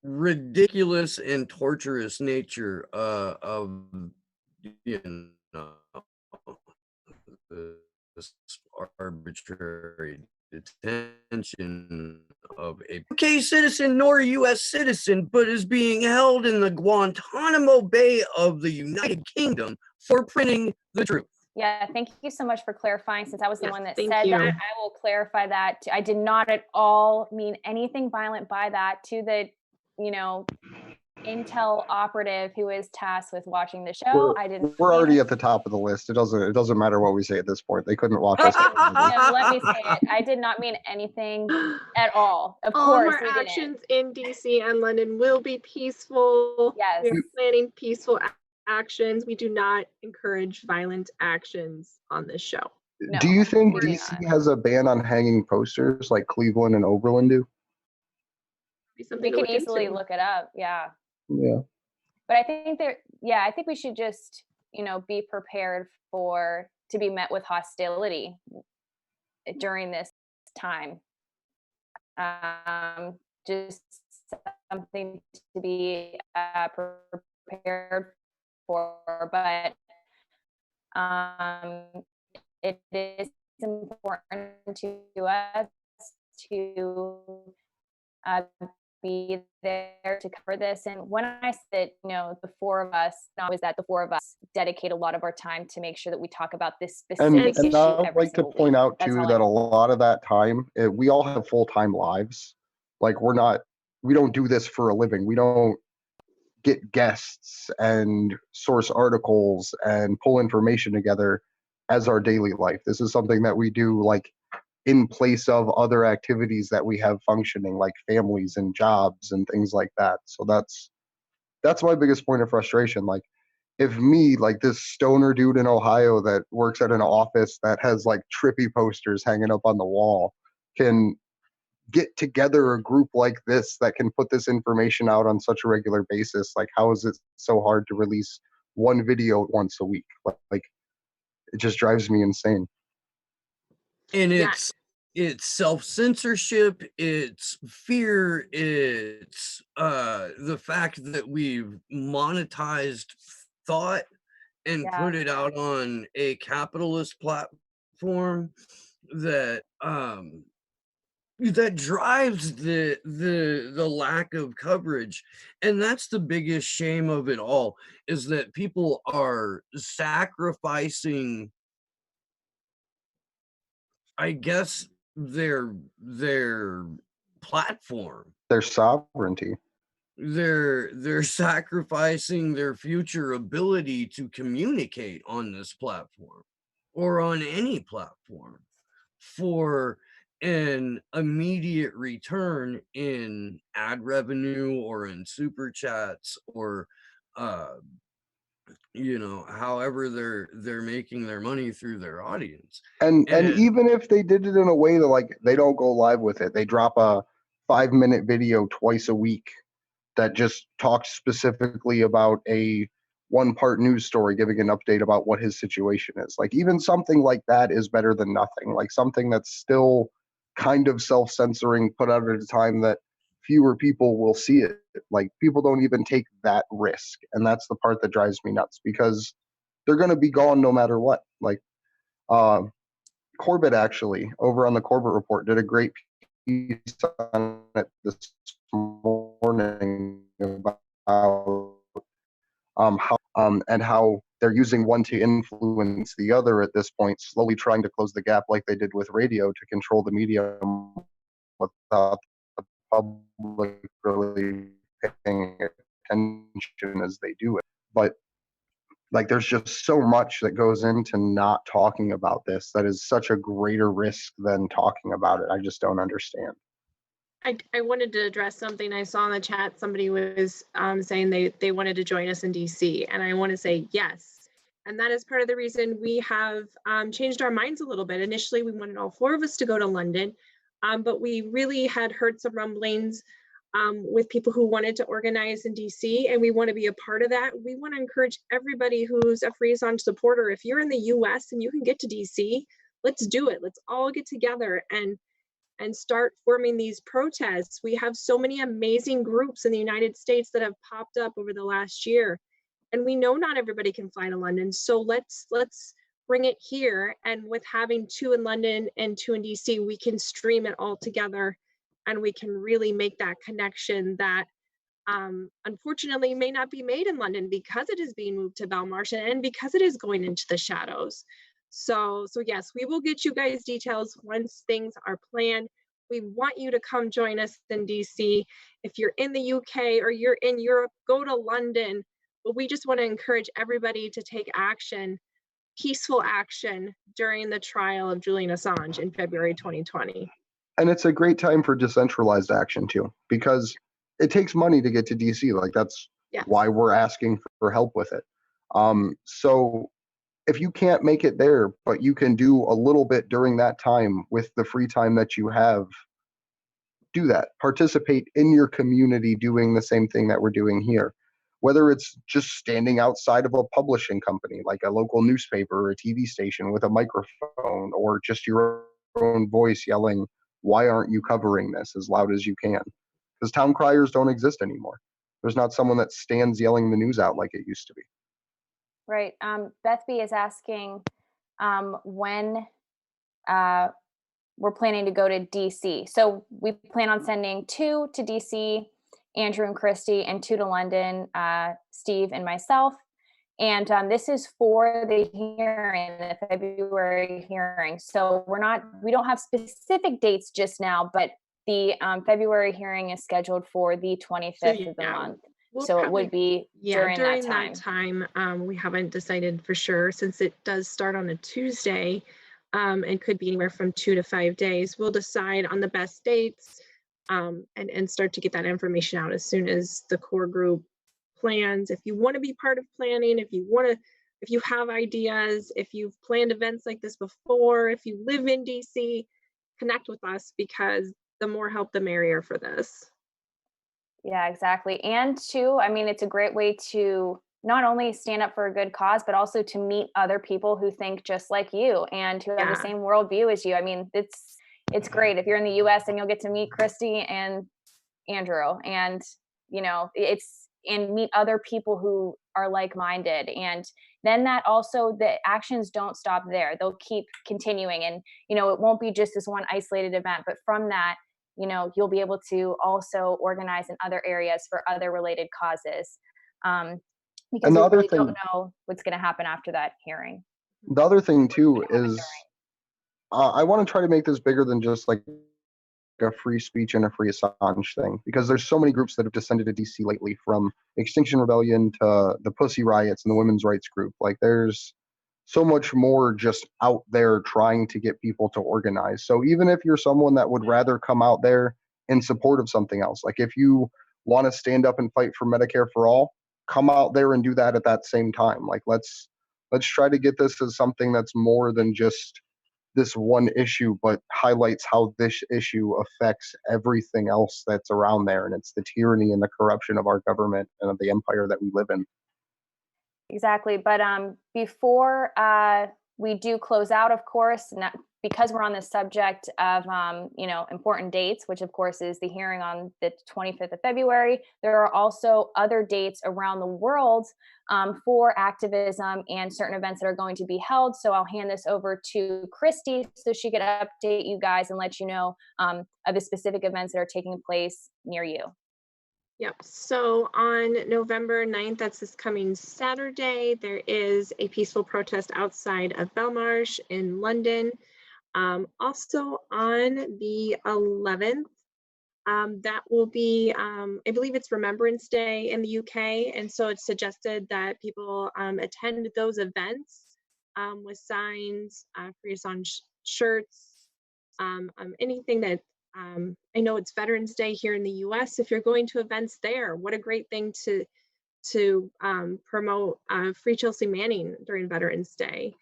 ridiculous and torturous nature of, you know, this arbitrary detention of a UK citizen nor a US citizen, but is being held in the Guantanamo Bay of the United Kingdom for printing the truth. Yeah, thank you so much for clarifying. Since I was the Yes, one that thank said you. that, I will clarify that. I did not at all mean anything violent by that to the, you know, intel operative who is tasked with watching the show. I didn't. We're already at the top of the list. It doesn't matter what we say at this point. They couldn't watch us. Let me say it. I did not mean anything at all. Of All of course, our we didn't. actions in DC and London will be peaceful. Yes. We're planning peaceful actions. We do not encourage violent actions on this show. No, Do you think we do DC not. has a ban on hanging posters like Cleveland and Oberlin do? Be something We to can look easily into. look it up. Yeah. Yeah. But I think I think we should just, you know, be prepared to be met with hostility during this time. Just something to be prepared for, but it is important to us to be there to cover this. And when I said, you know, the four of us, not was that the four of us dedicate a lot of our time to make sure that we talk about this specific issue. And I'd every like to single point week. out That's too all that a lot of that time, we all have full-time lives. Like we don't do this for a living. We don't get guests and source articles and pull information together as our daily life. This is something that we do like in place of other activities that we have functioning, like families and jobs and things like that. So that's my biggest point of frustration. Like, if me, like this stoner dude in Ohio that works at an office that has like trippy posters hanging up on the wall, can get together a group like this that can put this information out on such a regular basis, like how is it so hard to release one video once a week? Like it just drives me insane. And it's self-censorship, it's fear, it's the fact that we've monetized thought and put it out on a capitalist platform that that drives the lack of coverage. And that's the biggest shame of it all, is that people are sacrificing, I guess, their platform, Their sovereignty. they're sacrificing their future ability to communicate on this platform or on any platform for an immediate return in ad revenue or in super chats or you know, however they're making their money through their audience. And even if they did it in a way that like they don't go live with it, they drop a 5-minute video twice a week that just talks specifically about a one-part news story, giving an update about what his situation is. Like even something like that is better than nothing. Like something that's still kind of self-censoring, put out at a time that fewer people will see it. Like people don't even take that risk, and that's the part that drives me nuts, because they're going to be gone no matter what. Like Corbett, actually, over on the Corbett Report, did a great piece on it this morning about how they're using one to influence the other at this point, slowly trying to close the gap like they did with radio to control the medium without the public really paying attention as they do it. But like there's just so much that goes into not talking about this that is such a greater risk than talking about it. I just don't understand. I wanted to address something I saw in the chat. Somebody was saying they wanted to join us in DC, and I want to say yes. And that is part of the reason we have changed our minds a little bit. Initially, we wanted all 4 of us to go to London, but we really had heard some rumblings with people who wanted to organize in DC, and we want to be a part of that. We want to encourage everybody who's a Free Assange supporter. If you're in the US and you can get to DC, let's do it. Let's all get together and start forming these protests. We have so many amazing groups in the United States that have popped up over the last year. And we know not everybody can fly to London. So let's bring it here. And with having 2 in London and 2 in DC, we can stream it all together and we can really make that connection that unfortunately may not be made in London because it is being moved to Belmarsh and because it is going into the shadows. So yes, we will get you guys details once things are planned. We want you to come join us in DC. If you're in the UK or you're in Europe, go to London. But we just want to encourage everybody to take action, peaceful action during the trial of Julian Assange in February 2020. And it's a great time for decentralized action too, because it takes money to get to DC. Like that's why we're asking for help with it. So if you can't make it there, but you can do a little bit during that time with the free time that you have, do that. Participate in your community doing the same thing that we're doing here. Whether it's just standing outside of a publishing company, like a local newspaper or a TV station with a microphone, or just your own voice yelling, why aren't you covering this as loud as you can? Because town criers don't exist anymore. There's not someone that stands yelling the news out like it used to be. Right. Beth B is asking when we're planning to go to DC. So we plan on sending 2 to DC, Andrew and Christy, and 2 to London, Steve and myself. And this is for the hearing, the February hearing. So we don't have specific dates just now, but the February hearing is scheduled for the 25th of the month. So it would be during that time. We haven't decided for sure, since it does start on a Tuesday and could be anywhere from 2 to 5 days. We'll decide on the best dates and start to get that information out as soon as the core group plans. If you want to be part of planning, if you have ideas, if you've planned events like this before, if you live in DC, connect with us, because the more help, the merrier for this. Yeah, exactly. And 2, I mean, it's a great way to not only stand up for a good cause, but also to meet other people who think just like you and who have the same worldview as you. I mean, it's great if you're in the US and you'll get to meet Christy and Andrew, and and meet other people who are like-minded. And then that also, the actions don't stop there. They'll keep continuing, and it won't be just this one isolated event, but from that, you'll be able to also organize in other areas for other related causes. Because we really don't know what's going to happen after that hearing. The other thing too is I want to try to make this bigger than just like a free speech and a free Assange thing, because there's so many groups that have descended to DC lately, from Extinction Rebellion to the Pussy Riots and the Women's Rights Group. Like there's so much more just out there trying to get people to organize. So even if you're someone that would rather come out there in support of something else, like if you want to stand up and fight for Medicare for all, come out there and do that at that same time. Like let's try to get this as something that's more than just this one issue, but highlights how this issue affects everything else that's around there. And it's the tyranny and the corruption of our government and of the empire that we live in. Exactly. But before we do close out, of course, because we're on the subject of important dates, which of course is the hearing on the 25th of February, there are also other dates around the world for activism and certain events that are going to be held. So I'll hand this over to Christy so she could update you guys and let you know of the specific events that are taking place near you. Yep. So on November 9th, that's this coming Saturday, there is a peaceful protest outside of Belmarsh in London. Also on the 11th, that will be, I believe it's Remembrance Day in the UK. And so it's suggested that people attend those events with signs, Free Assange shirts, anything that I know it's Veterans Day here in the US. If you're going to events there, what a great thing to promote Free Chelsea Manning during Veterans Day.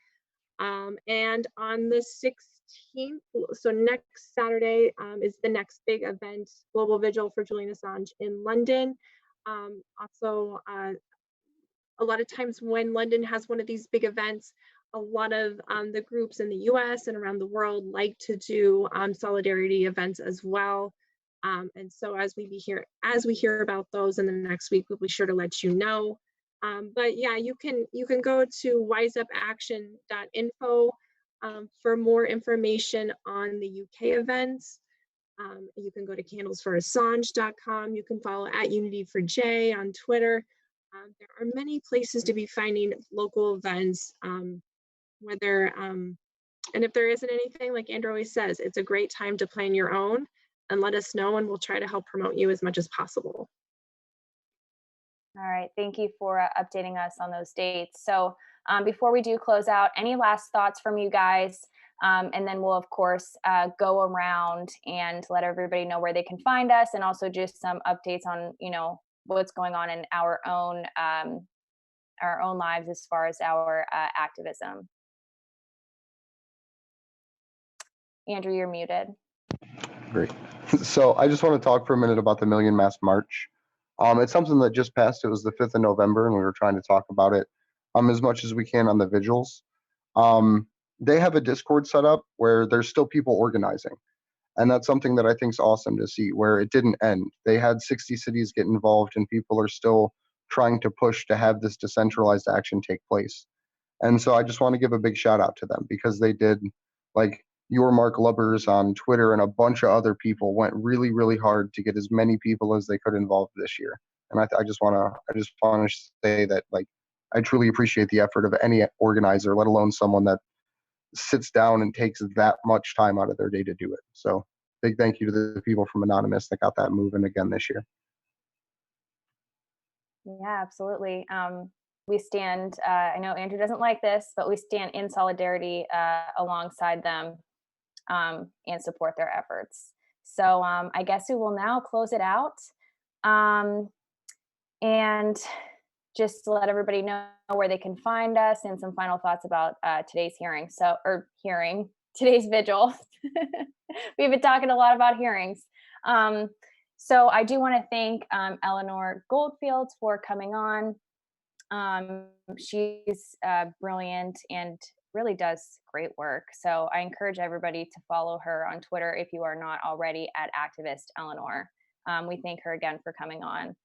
And on the 16th, so next Saturday is the next big event, Global Vigil for Julian Assange in London. Also, a lot of times when London has one of these big events, a lot of the groups in the US and around the world like to do solidarity events as well. And so as we hear about those in the next week, we'll be sure to let you know. But yeah, you can go to wiseupaction.info for more information on the UK events. You can go to candlesforassange.com. You can follow @Unity4J on Twitter. There are many places to be finding local events, and if there isn't anything, like Andrew always says, it's a great time to plan your own and let us know, and we'll try to help promote you as much as possible. All right, thank you for updating us on those dates. So before we do close out, any last thoughts from you guys? And then we'll, of course, go around and let everybody know where they can find us, and also just some updates on, what's going on in our own lives as far as our activism. Andrew, you're muted. Great. So I just want to talk for a minute about the Million Mask March. It's something that just passed. It was the 5th of November, and we were trying to talk about it as much as we can on the vigils. They have a Discord set up where there's still people organizing. And that's something that I think is awesome to see, where it didn't end. They had 60 cities get involved, and people are still trying to push to have this decentralized action take place. And so I just want to give a big shout out to them, because they did, like, your Mark Lubbers on Twitter and a bunch of other people went really, really hard to get as many people as they could involved this year. And I just want to say that, like, I truly appreciate the effort of any organizer, let alone someone that sits down and takes that much time out of their day to do it. So big thank you to the people from Anonymous that got that moving again this year. Yeah, absolutely. We stand, I know Andrew doesn't like this, but we stand in solidarity alongside them and support their efforts. So I guess we will now close it out. And just to let everybody know where they can find us, and some final thoughts about today's hearing. Today's vigil. We've been talking a lot about hearings. So I do want to thank Eleanor Goldfield for coming on. She's brilliant and really does great work. So I encourage everybody to follow her on Twitter if you are not already, @ActivistEleanor. We thank her again for coming on.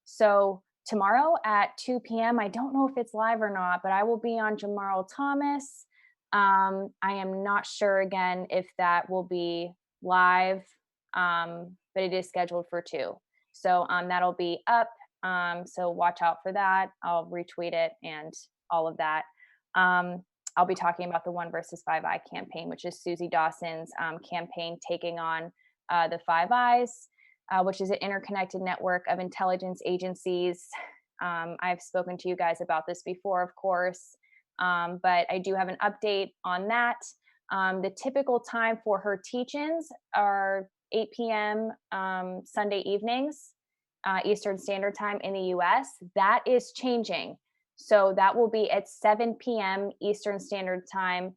So tomorrow at 2 p.m., I don't know if it's live or not, but I will be on Jamarl Thomas. I am not sure again if that will be live, but it is scheduled for 2. So that'll be up. So watch out for that. I'll retweet it and all of that. I'll be talking about the 1 versus 5 Eye campaign, which is Susie Dawson's campaign taking on the 5 Eyes, which is an interconnected network of intelligence agencies. I've spoken to you guys about this before, of course, but I do have an update on that. The typical time for her teach-ins are 8 p.m. Sunday evenings, Eastern Standard Time in the US. That is changing. So that will be at 7 p.m. Eastern Standard Time,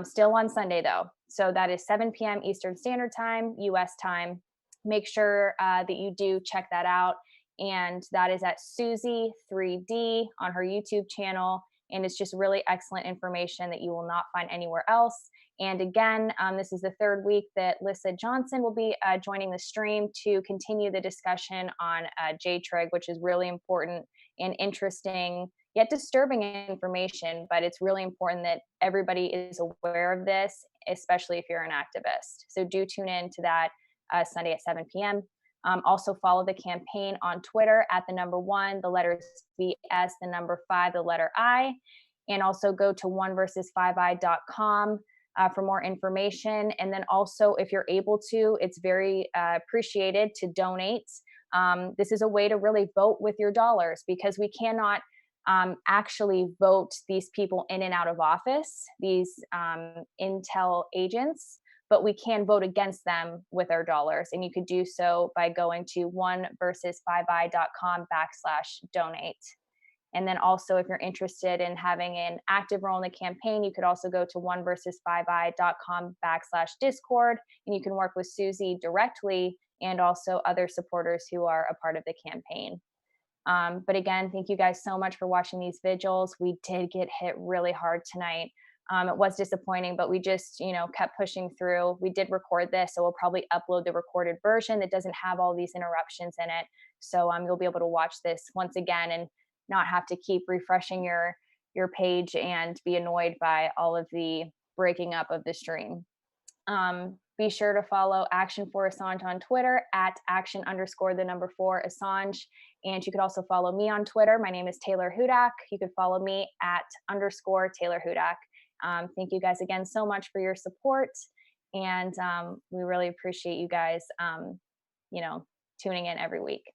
still on Sunday though. So that is 7 p.m. Eastern Standard Time, US time. Make sure that you do check that out. And that is at Susie 3D on her YouTube channel. And it's just really excellent information that you will not find anywhere else. And again, this is the 3rd week that Lissa Johnson will be joining the stream to continue the discussion on JTRIG, which is really important and interesting, yet disturbing information, but it's really important that everybody is aware of this, especially if you're an activist. So do tune in to that Sunday at 7 p.m. Also follow the campaign on Twitter at the number 1, the letters VS, the number 5, the letter I, and also go to 1versus5i.com for more information. And then also, if you're able to, it's very appreciated to donate. This is a way to really vote with your dollars, because we cannot actually vote these people in and out of office, these intel agents. but we can vote against them with our dollars. And you could do so by going to oneversus5i.com/donate. And then also, if you're interested in having an active role in the campaign, you could also go to oneversus5i.com/discord, and you can work with Susie directly and also other supporters who are a part of the campaign. But again, thank you guys so much for watching these vigils. We did get hit really hard tonight. It was disappointing, but we just, kept pushing through. We did record this, so we'll probably upload the recorded version that doesn't have all these interruptions in it. So you'll be able to watch this once again and not have to keep refreshing your page and be annoyed by all of the breaking up of the stream. Be sure to follow ActionForAssange on Twitter at action_4Assange. And you could also follow me on Twitter. My name is Taylor Hudak. You could follow me at _Taylor Hudak. Thank you guys again so much for your support. And we really appreciate you guys, tuning in every week.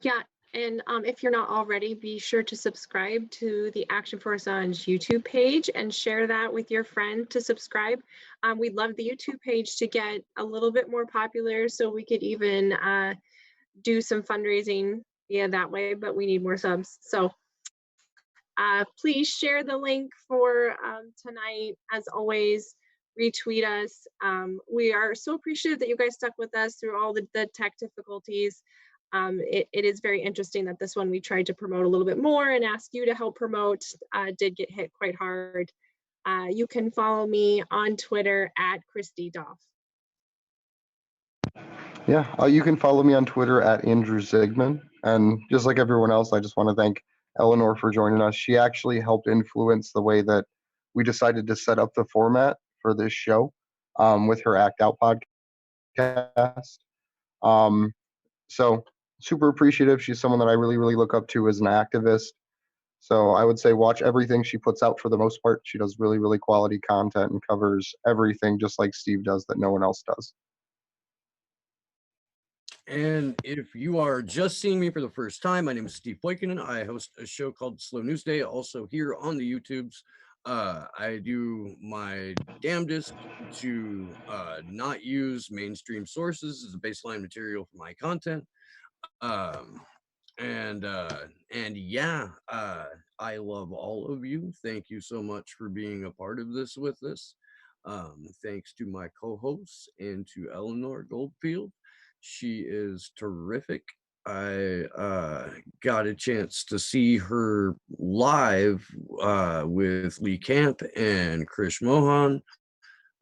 Yeah, and if you're not already, be sure to subscribe to the ActionForAssange YouTube page and share that with your friend to subscribe. We'd love the YouTube page to get a little bit more popular so we could even do some fundraising via that way, but we need more subs. So please share the link for tonight. As always, retweet us. We are so appreciative that you guys stuck with us through all the tech difficulties. It is very interesting that this one we tried to promote a little bit more and ask you to help promote, did get hit quite hard. You can follow me on Twitter at Christy Doff. Yeah, you can follow me on Twitter at Andrew Zigman. And just like everyone else, I just want to thank Eleanor for joining us. She actually helped influence the way that we decided to set up the format for this show with her Act Out podcast. So super appreciative. She's someone that I really, really look up to as an activist. So I would say watch everything she puts out for the most part. She does really, really quality content and covers everything just like Steve does that no one else does. And if you are just seeing me for the first time, my name is Steve Boykinen. I host a show called Slow News Day, also here on the YouTubes. I do my damnedest to not use mainstream sources as a baseline material for my content. And yeah, I love all of you. Thank you so much for being a part of this with us. Thanks to my co-hosts and to Eleanor Goldfield. She is terrific. I got a chance to see her live with Lee Camp and Krish Mohan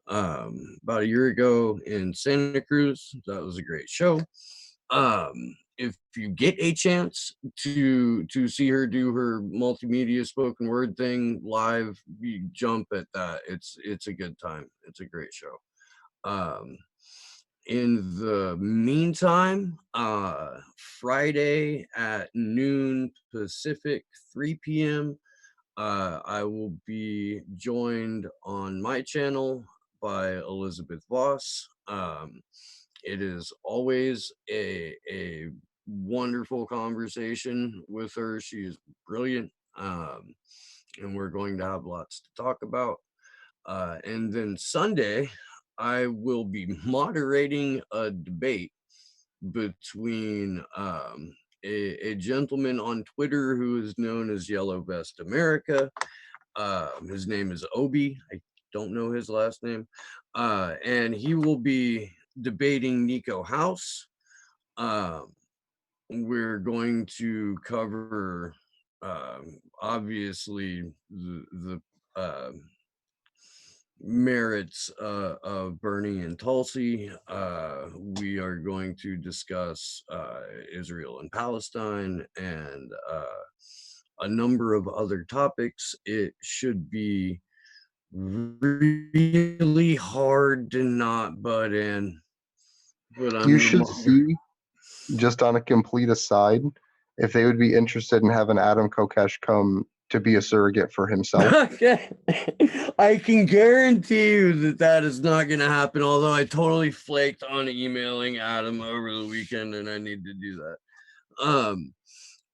about a year ago in Santa Cruz. That was a great show. If you get a chance to see her do her multimedia spoken word thing live, you jump at that. It's a good time. It's a great show. In the meantime, Friday at noon Pacific, 3 p.m., I will be joined on my channel by Elizabeth Voss. It is always a wonderful conversation with her. She is brilliant, and we're going to have lots to talk about. And then Sunday, I will be moderating a debate between a gentleman on Twitter who is known as Yellow Vest America. His name is Obi. I don't know his last name. And he will be debating Nico House. We're going to cover, obviously, the merits of Bernie and Tulsi. We are going to discuss Israel and Palestine and a number of other topics. It should be really hard to not butt in. But You should see, just on a complete aside, if they would be interested in having Adam Kokesh come to be a surrogate for himself. Okay. I can guarantee you that is not going to happen, although I totally flaked on emailing Adam over the weekend and I need to do that.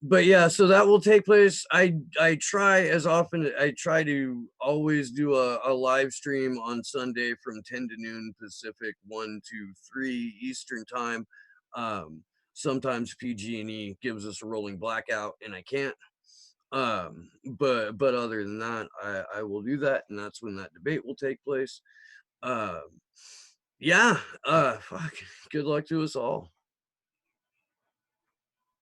but yeah, so that will take place. I try as often. I try to always do a live stream on Sunday from 10 to noon Pacific, 1 to 3 Eastern time. Sometimes PG&E gives us a rolling blackout, and I can't. But other than that, I will do that, and that's when that debate will take place. Yeah. Fuck. Good luck to us all.